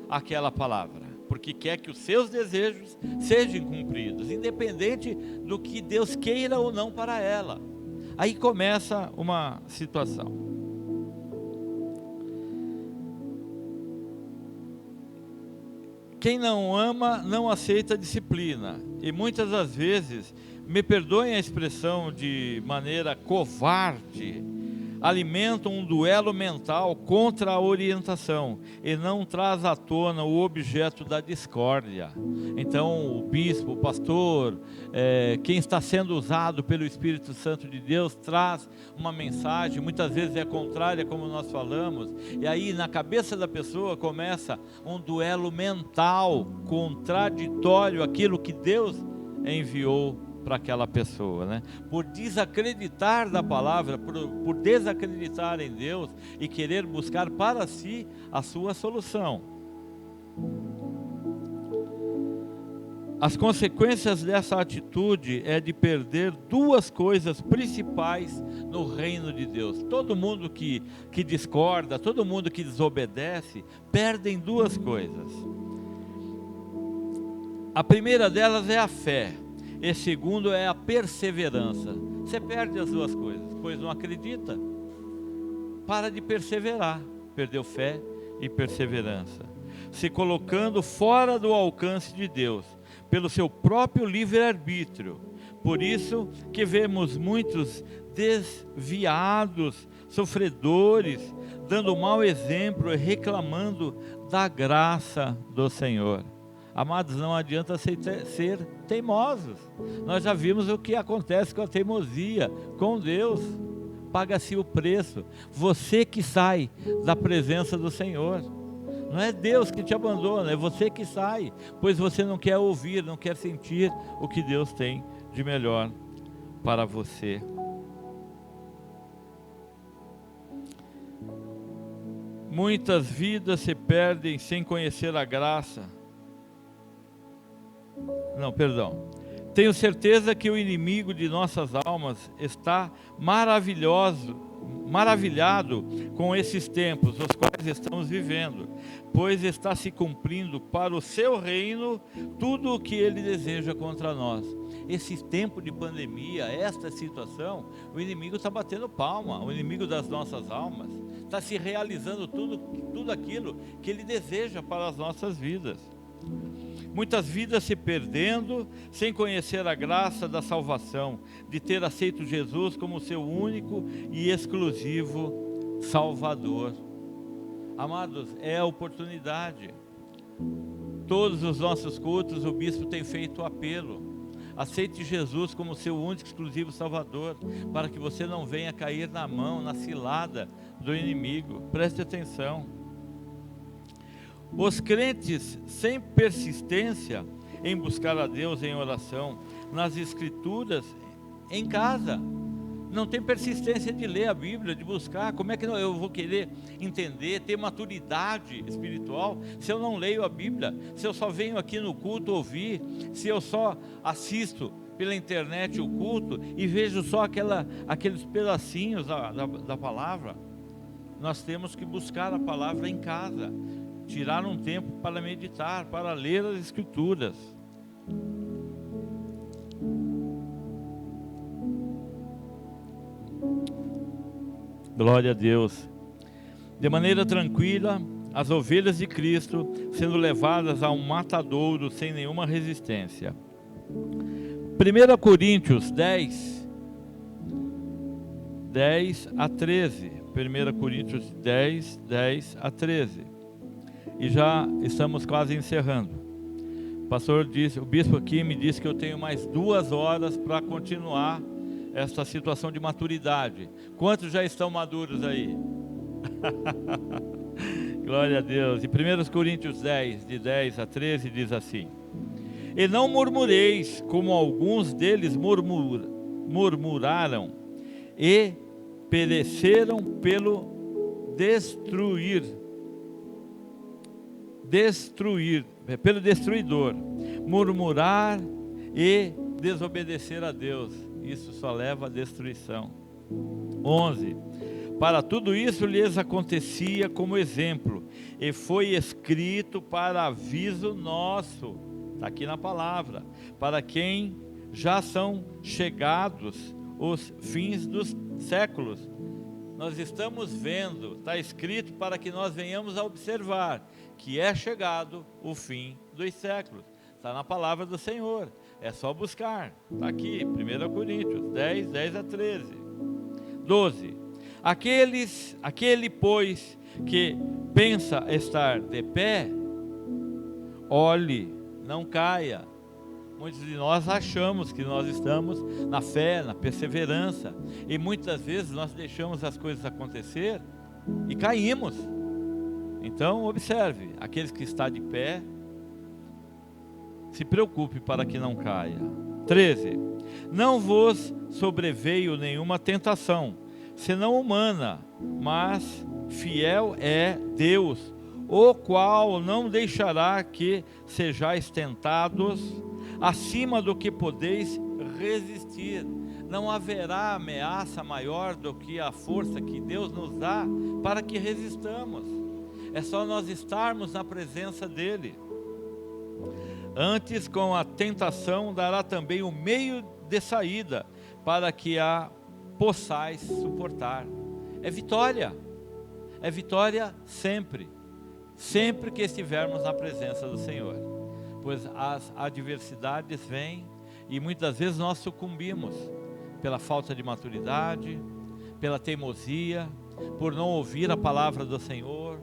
aquela palavra, porque quer que os seus desejos sejam cumpridos, independente do que Deus queira ou não para ela. Aí começa uma situação. Quem não ama, não aceita a disciplina. E muitas das vezes, me perdoem a expressão de maneira covarde, alimentam um duelo mental contra a orientação e não traz à tona o objeto da discórdia. Então o bispo, o pastor, quem está sendo usado pelo Espírito Santo de Deus, traz uma mensagem, muitas vezes é contrária, como nós falamos, e aí na cabeça da pessoa começa um duelo mental, contraditório àquilo que Deus enviou para aquela pessoa, né? Por desacreditar da palavra, por desacreditar em Deus e querer buscar para si a sua solução. As consequências dessa atitude é de perder duas coisas principais no reino de Deus. Todo mundo que discorda, todo mundo que desobedece, perdem duas coisas. A primeira delas é a fé. E segundo é a perseverança. Você perde as duas coisas, pois não acredita, para de perseverar, perdeu fé e perseverança, se colocando fora do alcance de Deus, pelo seu próprio livre-arbítrio. Por isso que vemos muitos desviados, sofredores, dando mau exemplo e reclamando da graça do Senhor. Amados, não adianta ser teimosos. Nós já vimos o que acontece com a teimosia. Com Deus, paga-se o preço. Você que sai da presença do Senhor. Não é Deus que te abandona, é você que sai, pois você não quer ouvir, não quer sentir o que Deus tem de melhor para você. Muitas vidas se perdem sem conhecer a graça. Tenho certeza que o inimigo de nossas almas está maravilhado com esses tempos, os quais estamos vivendo, pois está se cumprindo para o seu reino tudo o que ele deseja contra nós. esse tempo de pandemia, esta situação, o inimigo está batendo palma, o inimigo das nossas almas, está se realizando tudo aquilo que ele deseja para as nossas vidas. Muitas vidas se perdendo, sem conhecer a graça da salvação, de ter aceito Jesus como seu único e exclusivo Salvador. Amados, é a oportunidade. Todos os nossos cultos, o bispo tem feito o apelo. Aceite Jesus como seu único exclusivo Salvador, para que você não venha cair na mão, na cilada do inimigo. Preste atenção. Os crentes sem persistência em buscar a Deus em oração, nas Escrituras, em casa, não tem persistência de ler a Bíblia, de buscar. Como é que eu vou querer entender, ter maturidade espiritual, se eu não leio a Bíblia, se eu só venho aqui no culto ouvir, se eu só assisto pela internet o culto e vejo só aqueles pedacinhos da palavra? Nós temos que buscar a palavra em casa, tirar um tempo para meditar, para ler as Escrituras. Glória a Deus. De maneira tranquila, as ovelhas de Cristo sendo levadas a um matadouro sem nenhuma resistência. 1 Coríntios 10 a 13. 1 Coríntios 10 a 13. E já estamos quase encerrando. O pastor disse, o bispo aqui me disse que eu tenho mais 2 horas para continuar essa situação de maturidade. Quantos já estão maduros aí? Glória a Deus. E 1 Coríntios 10, de 10 a 13, diz assim: E não murmureis, como alguns deles murmuraram, e pereceram pelo pelo destruidor. Murmurar e desobedecer a Deus, isso só leva à destruição. 11. Para tudo isso lhes acontecia como exemplo, e foi escrito para aviso nosso, está aqui na palavra, para quem já são chegados os fins dos séculos. Nós estamos vendo, está escrito para que nós venhamos a observar que é chegado o fim dos séculos. Está na palavra do Senhor, é só buscar. Está aqui, 1 Coríntios 10 a 13. 12. Aquele, pois, que pensa estar de pé, olhe, não caia. Muitos de nós achamos que nós estamos na fé, na perseverança, e muitas vezes nós deixamos as coisas acontecer e caímos. Então observe, aqueles que estão de pé, se preocupe para que não caia. 13. Não vos sobreveio nenhuma tentação, senão humana, mas fiel é Deus, o qual não deixará que sejais tentados acima do que podeis resistir. Não haverá ameaça maior do que a força que Deus nos dá para que resistamos. É só nós estarmos na presença dEle. Antes, com a tentação, dará também o meio de saída, para que a possais suportar. É vitória sempre, sempre que estivermos na presença do Senhor. Pois as adversidades vêm e muitas vezes nós sucumbimos pela falta de maturidade, pela teimosia, por não ouvir a palavra do Senhor,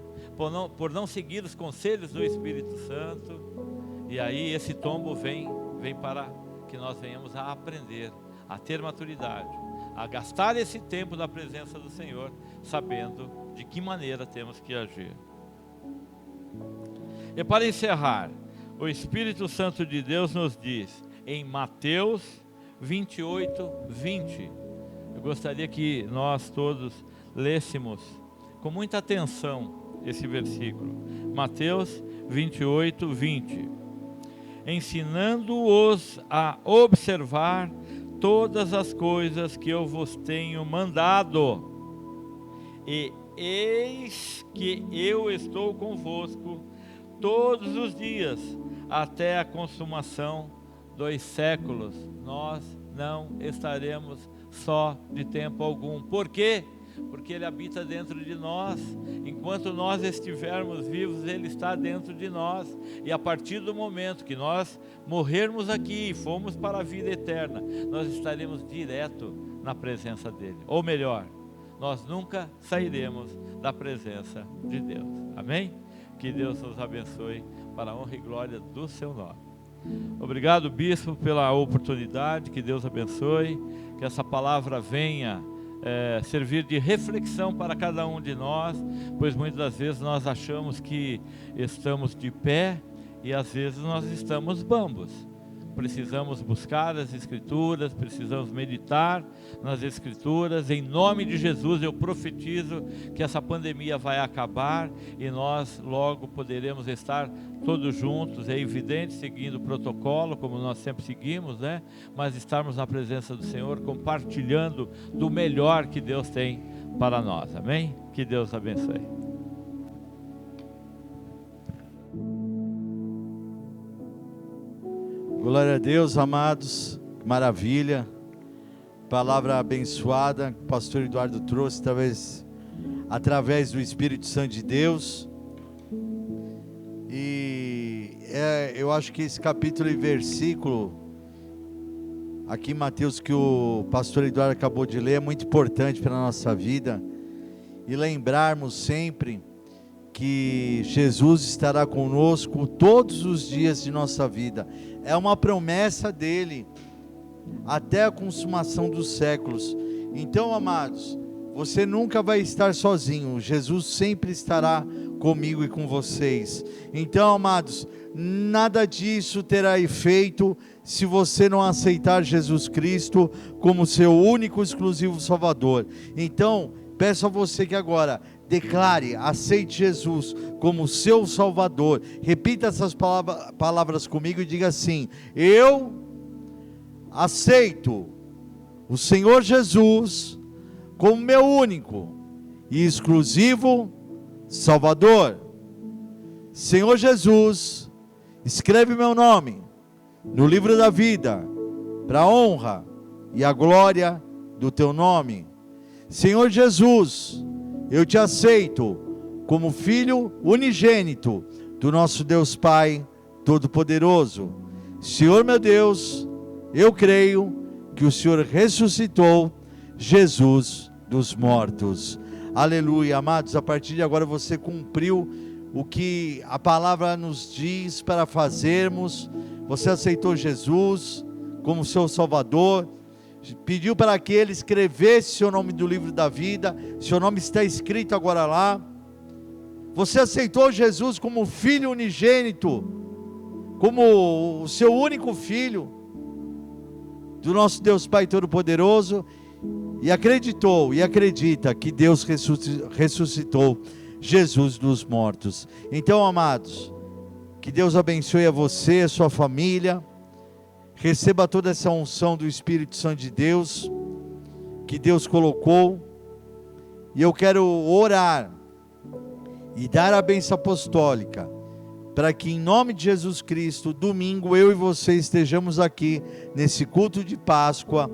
por não seguir os conselhos do Espírito Santo. E aí esse tombo vem para que nós venhamos a aprender, a ter maturidade, a gastar esse tempo na presença do Senhor, sabendo de que maneira temos que agir. E para encerrar, o Espírito Santo de Deus nos diz em Mateus 28, 20. Eu gostaria que nós todos lêssemos com muita atenção esse versículo. Mateus 28, 20. Ensinando-os a observar todas as coisas que eu vos tenho mandado. E eis que eu estou convosco todos os dias, até a consumação 2 séculos, nós não estaremos só de tempo algum. Por quê? Porque Ele habita dentro de nós. Enquanto nós estivermos vivos, Ele está dentro de nós. E a partir do momento que nós morrermos aqui e formos para a vida eterna, nós estaremos direto na presença dEle. Ou melhor, nós nunca sairemos da presença de Deus. Amém? Que Deus nos abençoe para a honra e glória do Seu nome. Obrigado, Bispo, pela oportunidade. Que Deus abençoe. Que essa palavra venha servir de reflexão para cada um de nós, pois muitas das vezes nós achamos que estamos de pé e às vezes nós estamos bambos. Precisamos buscar as Escrituras, precisamos meditar nas Escrituras. Em nome de Jesus eu profetizo que essa pandemia vai acabar e nós logo poderemos estar todos juntos, é evidente, seguindo o protocolo, como nós sempre seguimos, né? Mas estarmos na presença do Senhor, compartilhando do melhor que Deus tem para nós, amém? Que Deus abençoe. Glória a Deus, amados, maravilha, palavra abençoada que o pastor Eduardo trouxe através do Espírito Santo de Deus. E eu acho que esse capítulo e versículo aqui em Mateus que o pastor Eduardo acabou de ler é muito importante para a nossa vida, e lembrarmos sempre que Jesus estará conosco todos os dias de nossa vida. É uma promessa dele até a consumação dos séculos. Então, amados, você nunca vai estar sozinho. Jesus sempre estará comigo e com vocês. Então, amados, nada disso terá efeito se você não aceitar Jesus Cristo como seu único e exclusivo Salvador. Então, peço a você que agora declare, aceite Jesus como seu Salvador. Repita essas palavras comigo e diga assim: eu aceito o Senhor Jesus como meu único e exclusivo Salvador. Senhor Jesus, escreve meu nome no livro da vida, para a honra e a glória do teu nome. Senhor Jesus, eu te aceito como filho unigênito do nosso Deus Pai Todo-Poderoso. Senhor meu Deus, eu creio que o Senhor ressuscitou Jesus dos mortos. Aleluia, amados, a partir de agora você cumpriu o que a palavra nos diz para fazermos. Você aceitou Jesus como seu Salvador, pediu para que Ele escrevesse seu nome do livro da vida. Seu nome está escrito agora lá. Você aceitou Jesus como filho unigênito, como o seu único filho do nosso Deus Pai Todo-Poderoso, e acreditou e acredita que Deus ressuscitou Jesus dos mortos. Então, amados, que Deus abençoe a você, a sua família. Receba toda essa unção do Espírito Santo de Deus que Deus colocou. E eu quero orar e dar a bênção apostólica para que em nome de Jesus Cristo, domingo eu e você estejamos aqui nesse culto de Páscoa,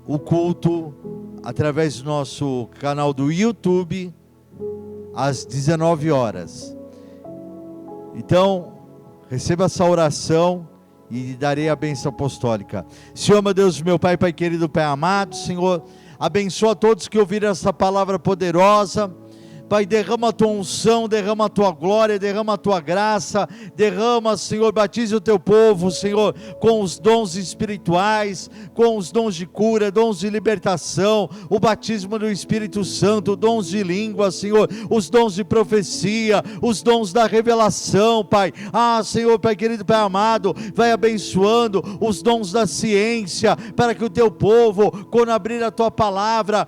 o culto através do nosso canal do YouTube às 19 horas. Então, receba essa oração e darei a bênção apostólica. Senhor, meu Deus, meu Pai, Pai querido, Pai amado, Senhor, abençoa todos que ouviram essa palavra poderosa. Pai, derrama a tua unção, derrama a tua glória, derrama a tua graça, derrama, Senhor, batize o teu povo, Senhor, com os dons espirituais, com os dons de cura, dons de libertação, o batismo do Espírito Santo, dons de língua, Senhor, os dons de profecia, os dons da revelação, Pai. Senhor, Pai querido, Pai amado, vai abençoando os dons da ciência, para que o teu povo, quando abrir a tua palavra,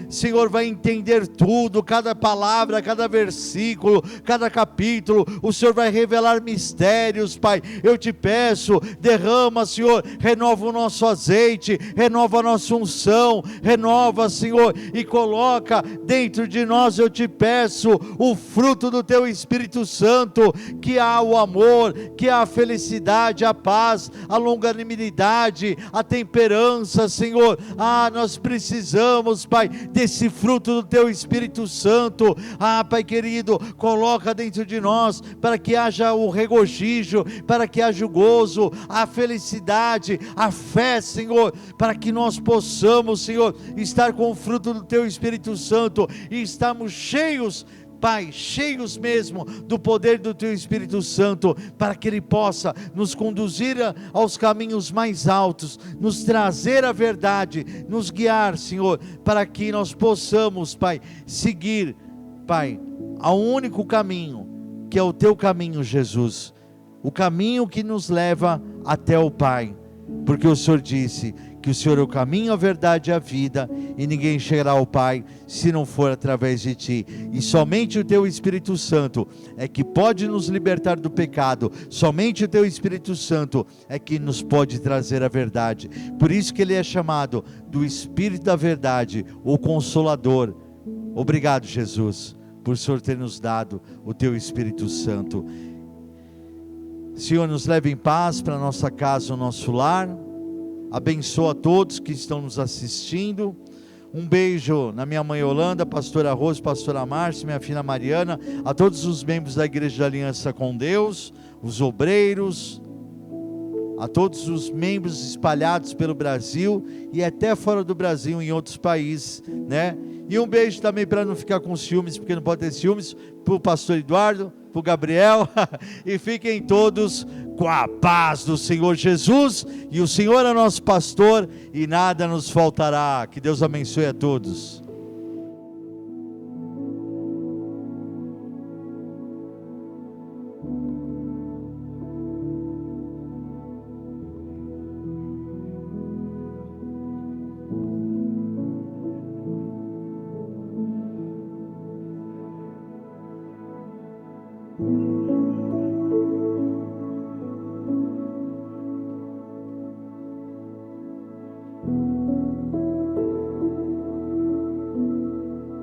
Senhor, vai entender tudo, cada cada palavra, cada versículo, cada capítulo, o Senhor vai revelar mistérios, Pai. Eu te peço, derrama, Senhor, renova o nosso azeite, renova a nossa unção, renova, Senhor, e coloca dentro de nós, eu te peço, o fruto do teu Espírito Santo, que há o amor, que há a felicidade, a paz, a longanimidade, a temperança, Senhor. Nós precisamos, Pai, desse fruto do teu Espírito Santo. Pai querido, coloca dentro de nós, para que haja o regozijo, para que haja o gozo, a felicidade, a fé, Senhor, para que nós possamos, Senhor, estar com o fruto do teu Espírito Santo, e estamos cheios, Pai, cheios mesmo do poder do teu Espírito Santo, para que Ele possa nos conduzir aos caminhos mais altos, nos trazer a verdade, nos guiar, Senhor, para que nós possamos, Pai, seguir, Pai, ao único caminho, que é o teu caminho, Jesus, o caminho que nos leva até o Pai, porque o Senhor disse que o Senhor é o caminho, a verdade e a vida, e ninguém chegará ao Pai se não for através de Ti, e somente o Teu Espírito Santo é que pode nos libertar do pecado, somente o Teu Espírito Santo é que nos pode trazer a verdade. Por isso que Ele é chamado do Espírito da verdade, o Consolador. Obrigado, Jesus, por o Senhor ter nos dado o Teu Espírito Santo. Senhor, nos leve em paz para a nossa casa, o nosso lar. Abençoa a todos que estão nos assistindo. Um beijo na minha mãe Yolanda, pastora Rose, pastora Márcia, minha filha Mariana, a todos os membros da Igreja da Aliança com Deus, os obreiros, a todos os membros espalhados pelo Brasil e até fora do Brasil, em outros países, né? E um beijo também, para não ficar com ciúmes, porque não pode ter ciúmes, para o pastor Eduardo, para o Gabriel, e fiquem todos com a paz do Senhor Jesus, e o Senhor é nosso pastor, e nada nos faltará. Que Deus abençoe a todos.